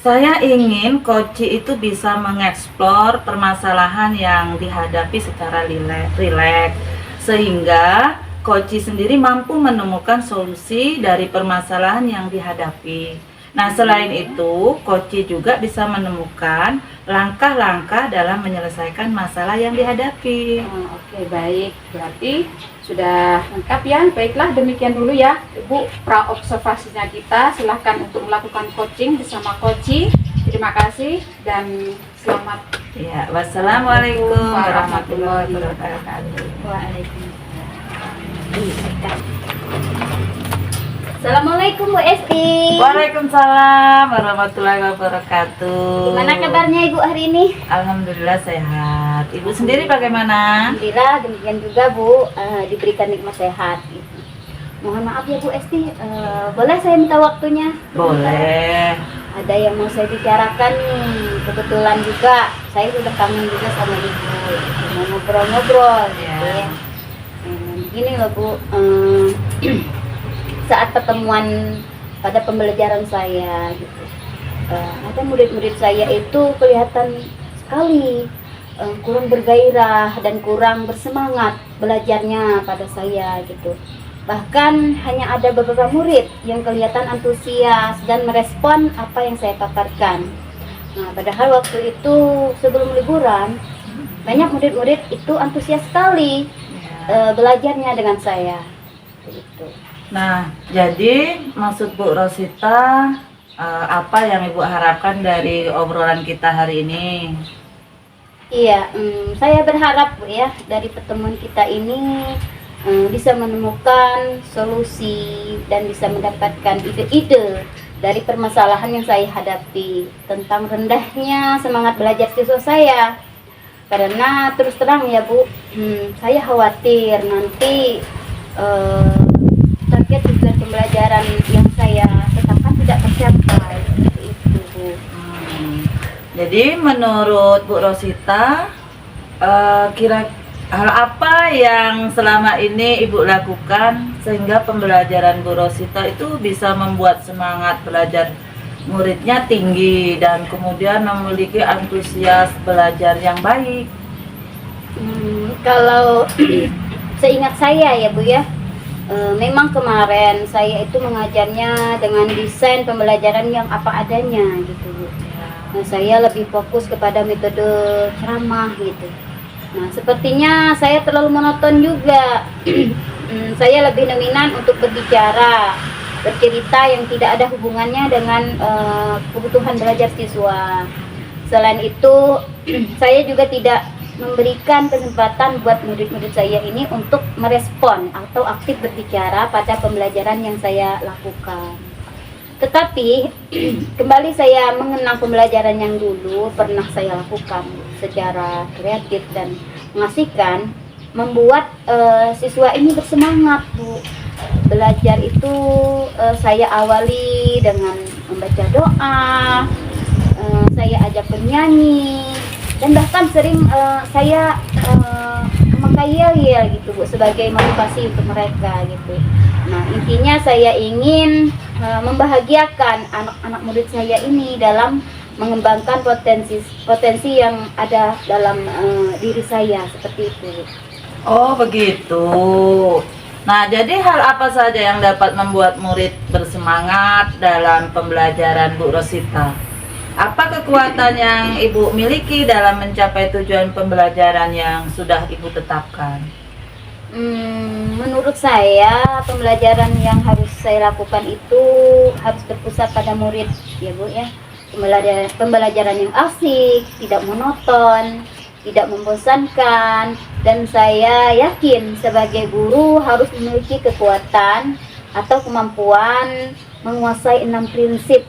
Saya ingin Koci itu bisa mengeksplor permasalahan yang dihadapi secara rileks, sehingga Koci sendiri mampu menemukan solusi dari permasalahan yang dihadapi. Nah, selain itu, Koci juga bisa menemukan langkah-langkah dalam menyelesaikan masalah yang dihadapi.
Oke, baik. Berarti sudah lengkap ya. Baiklah, demikian dulu ya, Ibu, pra-observasinya kita. Silahkan untuk melakukan coaching bersama Koci. Terima kasih dan selamat.
Ya, wassalamualaikum warahmatullahi wabarakatuh.
Assalamualaikum Bu Esti.
Waalaikumsalam warahmatullahi wabarakatuh.
Gimana kabarnya Ibu hari ini?
Alhamdulillah sehat. Ibu sendiri bagaimana?
Alhamdulillah, demikian juga Bu, diberikan nikmat sehat. Mohon maaf ya Bu Esti, boleh saya minta waktunya?
Boleh.
Ada yang mau saya bicarakan nih, kebetulan juga saya sudah kangen juga sama Ibu, mau ngobrol-ngobrol gitu ya. Gini loh Bu, saat pertemuan pada pembelajaran saya gitu, ada murid-murid saya itu kelihatan sekali kurang bergairah dan kurang bersemangat belajarnya pada saya gitu. Bahkan hanya ada beberapa murid yang kelihatan antusias dan merespon apa yang saya paparkan. Nah, padahal waktu itu sebelum liburan banyak murid-murid itu antusias sekali belajarnya dengan saya gitu.
Nah, jadi maksud Bu Rosita, apa yang Ibu harapkan dari obrolan kita hari ini?
Iya, saya berharap Bu ya, dari pertemuan kita ini bisa menemukan solusi dan bisa mendapatkan ide-ide dari permasalahan yang saya hadapi tentang rendahnya semangat belajar siswa saya. Karena terus terang ya Bu, saya khawatir nanti target tujuan pembelajaran yang saya tetapkan tidak tercapai. Seperti itu Bu.
Jadi menurut Bu Rosita, kira hal apa yang selama ini Ibu lakukan sehingga pembelajaran Bu Rosita itu bisa membuat semangat belajar muridnya tinggi dan kemudian memiliki antusias belajar yang baik?
Kalau seingat saya ya Bu ya, memang kemarin saya itu mengajarnya dengan desain pembelajaran yang apa adanya gitu Bu. Nah, saya lebih fokus kepada metode ceramah gitu. Nah, sepertinya saya terlalu monoton juga. Saya lebih dominan untuk berbicara, bercerita yang tidak ada hubungannya dengan kebutuhan belajar siswa. Selain itu, saya juga tidak memberikan kesempatan buat murid-murid saya ini untuk merespon atau aktif berbicara pada pembelajaran yang saya lakukan. Tetapi kembali saya mengenang pembelajaran yang dulu pernah saya lakukan secara kreatif dan mengasihkan, membuat siswa ini bersemangat Bu. Belajar itu saya awali dengan membaca doa, saya ajak bernyanyi, dan bahkan sering saya memakai yel-yel gitu Bu sebagai motivasi untuk mereka gitu. Nah, intinya saya ingin membahagiakan anak-anak murid saya ini dalam mengembangkan potensi yang ada dalam diri saya, seperti itu.
Oh begitu. Nah, jadi hal apa saja yang dapat membuat murid bersemangat dalam pembelajaran Bu Rosita? Apa kekuatan yang Ibu miliki dalam mencapai tujuan pembelajaran yang sudah Ibu tetapkan?
Menurut saya pembelajaran yang harus saya lakukan itu harus berpusat pada murid ya Bu ya. Pembelajaran yang asik, tidak monoton, tidak membosankan, dan saya yakin sebagai guru harus memiliki kekuatan atau kemampuan menguasai 6 prinsip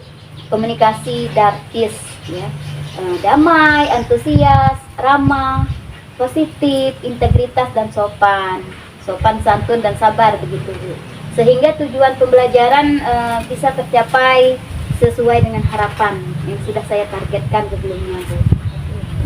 komunikasi dartis ya. Damai, antusias, ramah, positif, integritas, dan sopan santun dan sabar begitu Bu. Sehingga tujuan pembelajaran bisa tercapai sesuai dengan harapan yang sudah saya targetkan sebelumnya Bu.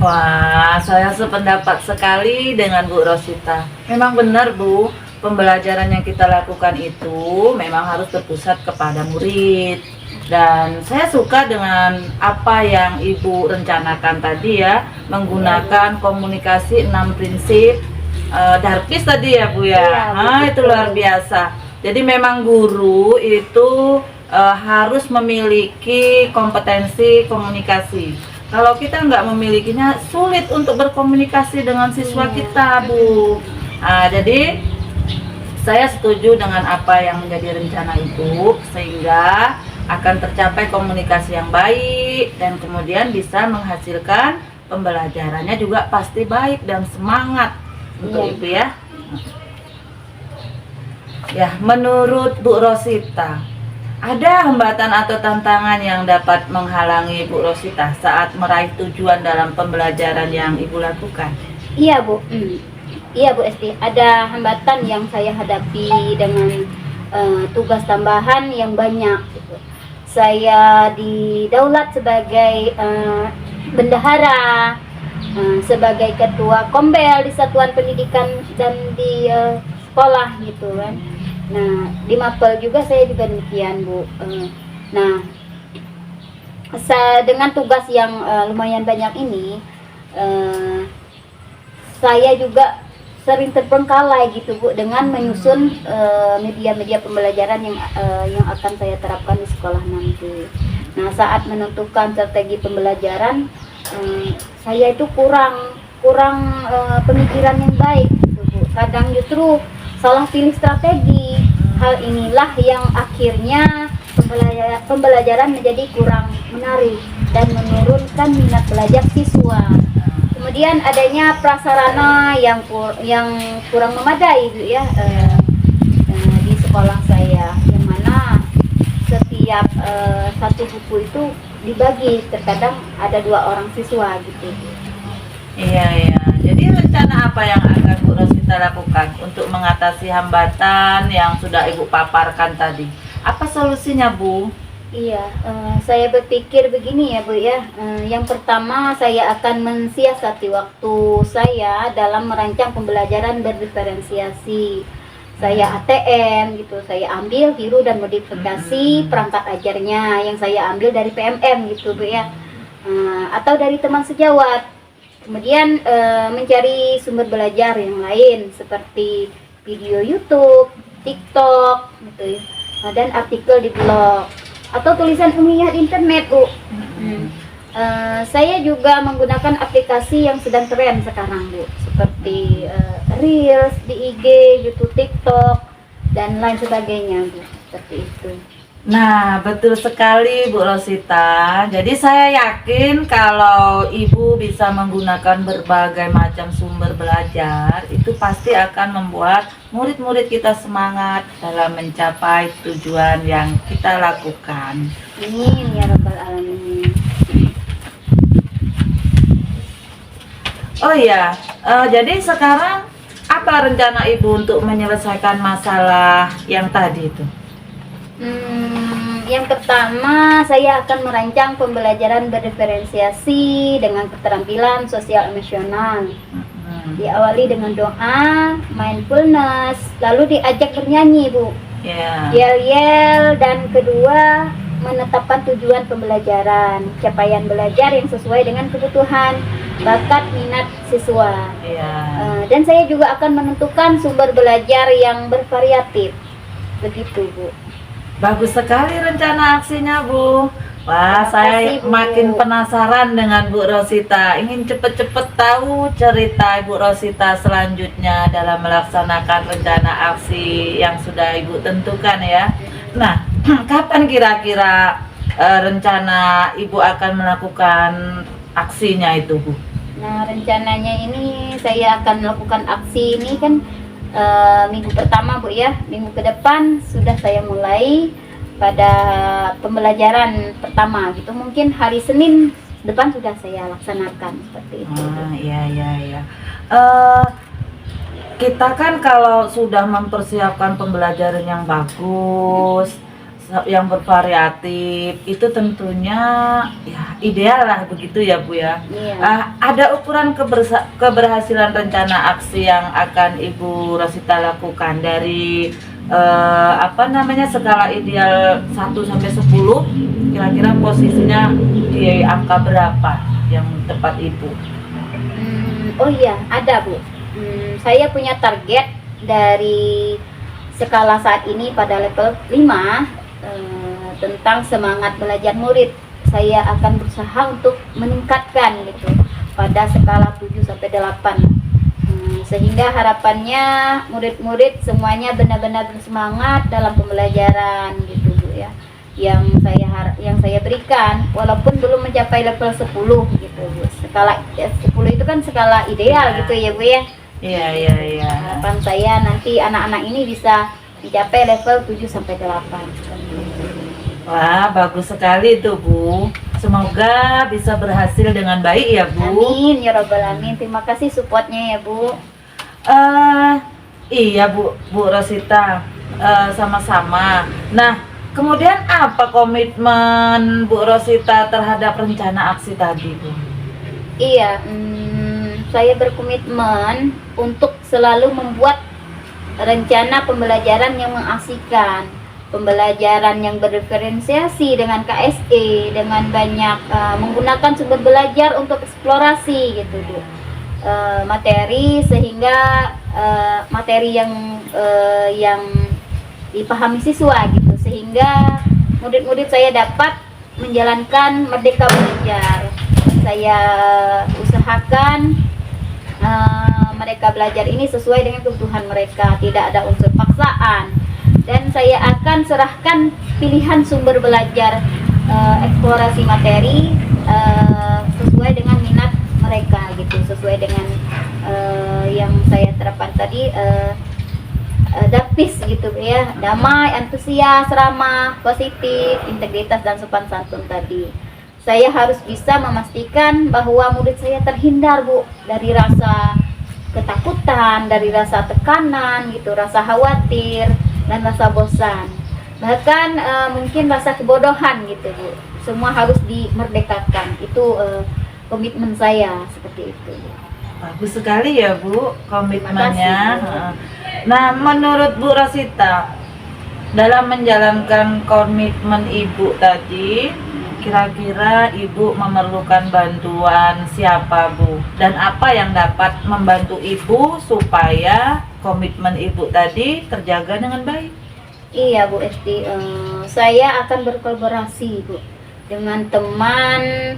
Wah, saya sependapat sekali dengan Bu Rosita. Memang benar Bu, pembelajaran yang kita lakukan itu memang harus berpusat kepada murid. Dan saya suka dengan apa yang Ibu rencanakan tadi ya, menggunakan komunikasi 6 prinsip Darkis tadi ya Bu ya.
Iya,
Nah, itu
betul.
luar biasa. Jadi memang guru itu harus memiliki kompetensi komunikasi. Kalau kita nggak memilikinya, sulit untuk berkomunikasi dengan siswa
Iya.
kita Bu. Nah, jadi saya setuju dengan apa yang menjadi rencana Ibu, sehingga akan tercapai komunikasi yang baik dan kemudian bisa menghasilkan pembelajarannya juga pasti baik dan semangat untuk
Iya.
Ibu ya. Ya, menurut Bu Rosita, ada hambatan atau tantangan yang dapat menghalangi Bu Rosita saat meraih tujuan dalam pembelajaran yang Ibu lakukan?
Iya Bu, iya Bu Esti, ada hambatan yang saya hadapi dengan tugas tambahan yang banyak gitu. Saya didaulat sebagai bendahara, sebagai ketua kombel di satuan pendidikan dan di sekolah gitu kan. Nah, di Mapel juga saya juga demikian Bu. Nah, dengan tugas yang lumayan banyak ini, saya juga sering terbengkalai gitu Bu dengan menyusun media-media pembelajaran yang akan saya terapkan di sekolah nanti. Nah, saat menentukan strategi pembelajaran, saya itu kurang pemikiran yang baik gitu Bu. Kadang justru salah pilih strategi. Hal inilah yang akhirnya pembelajaran menjadi kurang menarik dan menurunkan minat belajar siswa. Kemudian adanya prasarana yang kurang memadai gitu ya di sekolah saya, yang mana setiap satu buku itu dibagi, terkadang ada 2 orang siswa gitu.
Iya. Jadi rencana apa yang akan Bu Rosita lakukan untuk mengatasi hambatan yang sudah Ibu paparkan tadi? Apa solusinya Bu?
Iya, saya berpikir begini ya Bu ya. Yang pertama, saya akan mensiasati waktu saya dalam merancang pembelajaran berdiferensiasi. Saya ATM gitu, saya ambil, tiru dan modifikasi perangkat ajarnya yang saya ambil dari PMM gitu Bu ya, atau dari teman sejawat. Kemudian mencari sumber belajar yang lain seperti video YouTube, TikTok gitu ya, dan artikel di blog atau tulisan ilmiah di internet Bu. Saya juga menggunakan aplikasi yang sedang tren sekarang Bu, seperti Reels di IG, YouTube, TikTok dan lain sebagainya Bu, seperti itu.
Nah, betul sekali Bu Rosita. Jadi saya yakin kalau Ibu bisa menggunakan berbagai macam sumber belajar, itu pasti akan membuat murid-murid kita semangat dalam mencapai tujuan yang kita lakukan.
Amin ya rabbal alamin.
Oh iya, jadi sekarang apa rencana Ibu untuk menyelesaikan masalah yang tadi itu?
Yang pertama, saya akan merancang pembelajaran berdiferensiasi dengan keterampilan sosial emosional. Diawali dengan doa, mindfulness, lalu diajak bernyanyi Bu,
Ya.
yel-yel, dan kedua menetapkan tujuan pembelajaran, capaian belajar yang sesuai dengan kebutuhan, bakat, minat siswa.
Ya.
Dan saya juga akan menentukan sumber belajar yang bervariatif. Begitu Bu.
Bagus sekali rencana aksinya Bu. Wah, saya
Terima kasih, Bu.
makin penasaran dengan Bu Rosita. Ingin cepet-cepet tahu cerita Ibu Rosita selanjutnya dalam melaksanakan rencana aksi yang sudah Ibu tentukan ya. Nah, kapan kira-kira rencana Ibu akan melakukan aksinya itu Bu?
Nah, rencananya ini saya akan melakukan aksi ini kan minggu pertama Bu ya. Minggu ke depan sudah saya mulai pada pembelajaran pertama gitu. Mungkin hari Senin depan sudah saya laksanakan seperti itu.
Iya. Kita kan kalau sudah mempersiapkan pembelajaran yang bagus, yang bervariatif, itu tentunya ya ideal lah begitu ya Bu ya.
Iya.
Ada ukuran keberhasilan rencana aksi yang akan Ibu Rosita lakukan dari skala ideal 1 sampai 10, kira-kira posisinya di angka berapa yang tepat Ibu?
Oh iya, ada Bu. Saya punya target dari skala saat ini pada level 5 tentang semangat belajar murid. Saya akan berusaha untuk meningkatkan gitu pada skala 7 sampai 8. Sehingga harapannya murid-murid semuanya benar-benar bersemangat dalam pembelajaran gitu Bu ya. Yang saya berikan walaupun belum mencapai level 10 gitu Bu. Skala 10 itu kan skala ideal gitu ya Bu ya.
Iya.
Harapan saya nanti anak-anak ini bisa mencapai level 7 sampai 8.
Wah, bagus sekali itu Bu. Semoga bisa berhasil dengan baik ya Bu.
Amin ya robbal alamin. Terima kasih supportnya ya Bu.
Iya Bu Rosita, sama-sama. Nah, kemudian apa komitmen Bu Rosita terhadap rencana aksi tadi Bu?
Iya, saya berkomitmen untuk selalu membuat rencana pembelajaran yang mengasihkan, pembelajaran yang berdiferensiasi dengan KSE, dengan banyak menggunakan sumber belajar untuk eksplorasi gitu Bu. Materi sehingga materi yang dipahami siswa gitu, sehingga murid-murid saya dapat menjalankan merdeka belajar. Saya usahakan mereka belajar ini sesuai dengan kebutuhan mereka, tidak ada unsur paksaan, dan saya akan serahkan pilihan sumber belajar eksplorasi materi sesuai dengan minat mereka gitu, sesuai dengan yang saya terapkan tadi, DAPIS gitu ya, damai, antusias, ramah, positif, integritas, dan sopan santun tadi. Saya harus bisa memastikan bahwa murid saya terhindar Bu dari rasa ketakutan, dari rasa tekanan gitu, rasa khawatir, dan rasa bosan, bahkan mungkin rasa kebodohan gitu Bu. Semua harus dimerdekakan. Itu komitmen saya seperti itu.
Bagus sekali ya Bu komitmennya.
Terima kasih,
Nah, menurut Bu Rosita, dalam menjalankan komitmen Ibu tadi, kira-kira Ibu memerlukan bantuan siapa Bu? Dan apa yang dapat membantu Ibu supaya komitmen Ibu tadi terjaga dengan baik?
Iya Bu Esti, saya akan berkolaborasi Bu dengan teman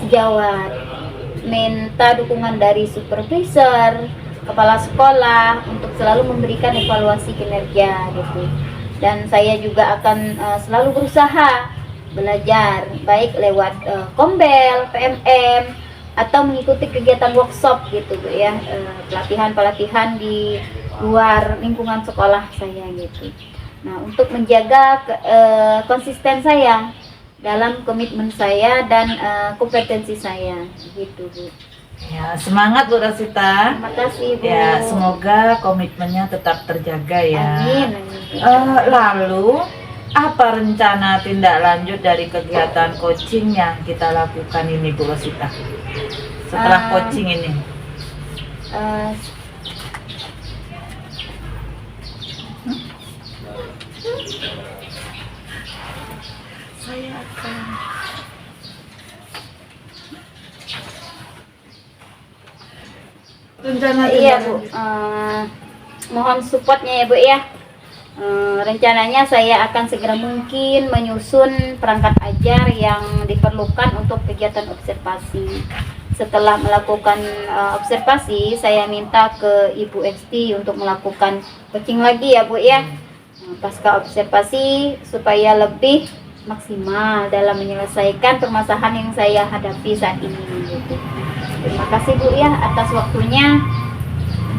sejawat, minta dukungan dari supervisor, kepala sekolah untuk selalu memberikan evaluasi kinerja gitu. Dan saya juga akan selalu berusaha belajar baik lewat Kombel, PMM, atau mengikuti kegiatan workshop gitu Bu ya, pelatihan-pelatihan di luar lingkungan sekolah saya gitu. Nah, untuk menjaga konsisten saya dalam komitmen saya dan kompetensi saya gitu Bu.
Ya, semangat Bu Rosita.
Terima kasih Bu.
Ya, semoga komitmennya tetap terjaga ya.
Amin.
Lalu, apa rencana tindak lanjut dari kegiatan coaching yang kita lakukan ini Bu Rosita? Setelah coaching ini. Saya akan rencana
Iya Bu, mohon supportnya ya Bu ya. Rencananya saya akan segera mungkin menyusun perangkat ajar yang diperlukan untuk kegiatan observasi. Setelah melakukan observasi, saya minta ke Ibu Esti untuk melakukan coaching lagi ya Bu ya. Pasca observasi supaya lebih maksimal dalam menyelesaikan permasalahan yang saya hadapi saat ini gitu. Terima kasih Bu ya atas waktunya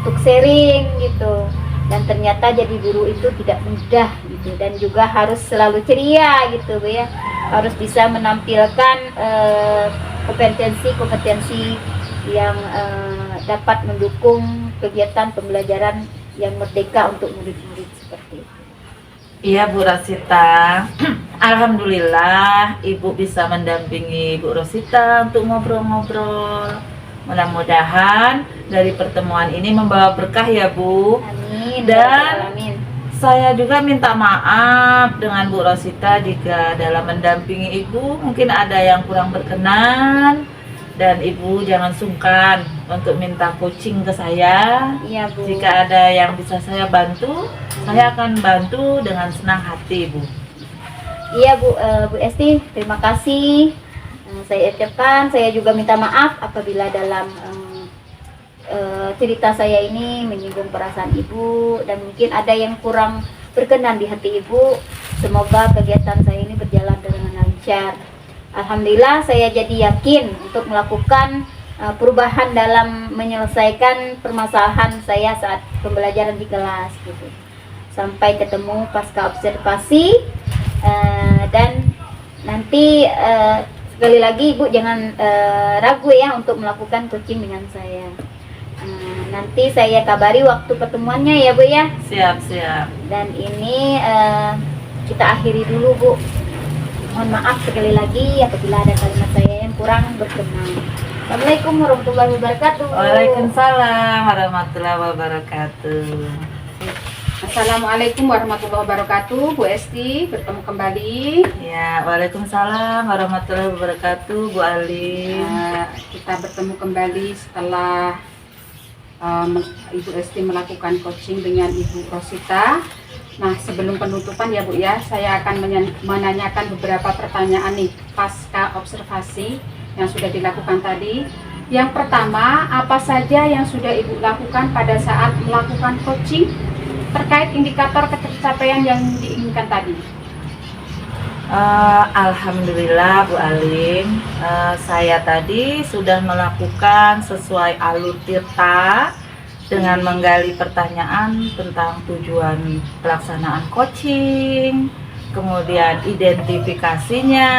untuk sharing gitu. Dan ternyata jadi guru itu tidak mudah gitu, dan juga harus selalu ceria gitu Bu ya. Harus bisa menampilkan kompetensi yang dapat mendukung kegiatan pembelajaran yang merdeka untuk murid-murid seperti itu.
Iya Bu Rosita. Alhamdulillah Ibu bisa mendampingi Bu Rosita untuk ngobrol-ngobrol. Mudah-mudahan dari pertemuan ini membawa berkah ya Bu.
Amin.
Dan
Amin.
Saya juga minta maaf dengan Bu Rosita jika dalam mendampingi Ibu mungkin ada yang kurang berkenan, dan Ibu jangan sungkan untuk minta coaching ke saya.
Iya, Bu.
Jika ada yang bisa saya bantu, saya akan bantu dengan senang hati, Bu.
Iya, Bu. Bu Esti, terima kasih. Saya ucapkan, saya juga minta maaf apabila dalam cerita saya ini menyinggung perasaan Ibu dan mungkin ada yang kurang berkenan di hati Ibu. Semoga kegiatan saya ini berjalan dengan lancar. Alhamdulillah, saya jadi yakin untuk melakukan perubahan dalam menyelesaikan permasalahan saya saat pembelajaran di kelas gitu. Sampai ketemu pasca observasi, dan nanti sekali lagi Ibu jangan ragu ya untuk melakukan coaching dengan saya. Nanti saya kabari waktu pertemuannya ya, Bu ya.
Siap.
Dan ini kita akhiri dulu, Bu. Mohon maaf sekali lagi apabila ada kalimat saya yang kurang berkenan. Assalamualaikum warahmatullahi wabarakatuh.
Waalaikumsalam warahmatullahi wabarakatuh.
Assalamualaikum warahmatullahi wabarakatuh. Bu Esti, bertemu kembali.
Ya, waalaikumsalam warahmatullahi wabarakatuh, Bu Ali.
Kita bertemu kembali setelah Ibu Esti melakukan coaching dengan Ibu Rosita. Nah, sebelum penutupan ya Bu ya, saya akan menanyakan beberapa pertanyaan nih pasca observasi yang sudah dilakukan tadi. Yang pertama, apa saja yang sudah Ibu lakukan pada saat melakukan coaching terkait indikator pencapaian yang diinginkan tadi?
Alhamdulillah Bu Alim, saya tadi sudah melakukan sesuai alur Tirta dengan menggali pertanyaan tentang tujuan pelaksanaan coaching, kemudian identifikasinya,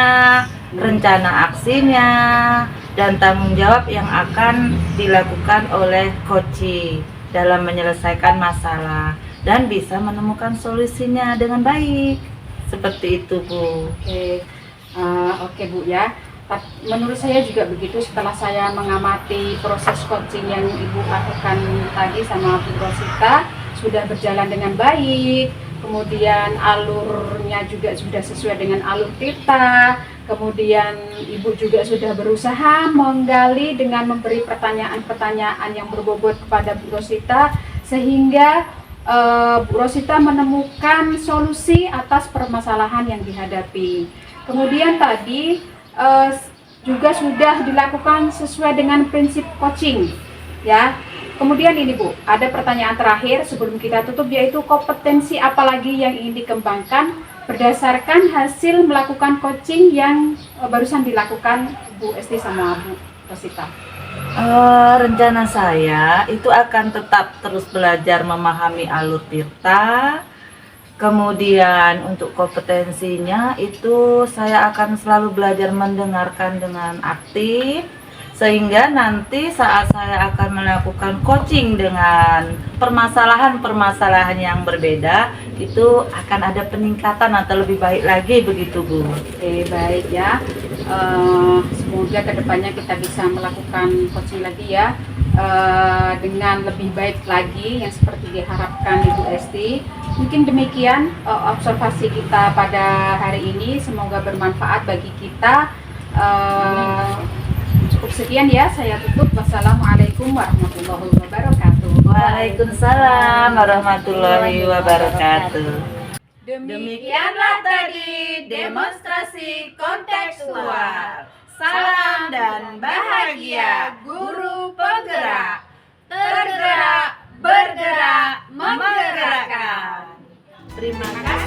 rencana aksinya, dan tanggung jawab yang akan dilakukan oleh coach dalam menyelesaikan masalah dan bisa menemukan solusinya dengan baik. Seperti itu, Bu.
Oke, Bu ya. Menurut saya juga begitu. Setelah saya mengamati proses coaching yang Ibu lakukan tadi sama Bu Rosita, sudah berjalan dengan baik, kemudian alurnya juga sudah sesuai dengan alur Tirta, kemudian Ibu juga sudah berusaha menggali dengan memberi pertanyaan-pertanyaan yang berbobot kepada Bu Rosita, sehingga Bu Rosita menemukan solusi atas permasalahan yang dihadapi. Kemudian tadi juga sudah dilakukan sesuai dengan prinsip coaching ya. Kemudian ini Bu, ada pertanyaan terakhir sebelum kita tutup, yaitu kompetensi apa lagi yang ingin dikembangkan berdasarkan hasil melakukan coaching yang barusan dilakukan Bu Esti sama Bu Rosita.
Rencana saya itu akan tetap terus belajar memahami alur Tirta. Kemudian untuk kompetensinya itu saya akan selalu belajar mendengarkan dengan aktif, sehingga nanti saat saya akan melakukan coaching dengan permasalahan-permasalahan yang berbeda, itu akan ada peningkatan atau lebih baik lagi, begitu Bu.
Oke, baik ya. Semoga kedepannya kita bisa melakukan coaching lagi ya, dengan lebih baik lagi yang seperti diharapkan Ibu Esti. Mungkin demikian observasi kita pada hari ini, semoga bermanfaat bagi kita. Cukup sekian ya, saya tutup. Wassalamualaikum warahmatullahi wabarakatuh.
Waalaikumsalam warahmatullahi wabarakatuh.
Demikianlah tadi demonstrasi kontekstual. Salam dan bahagia guru penggerak. Tergerak, bergerak, menggerakkan.
Terima kasih.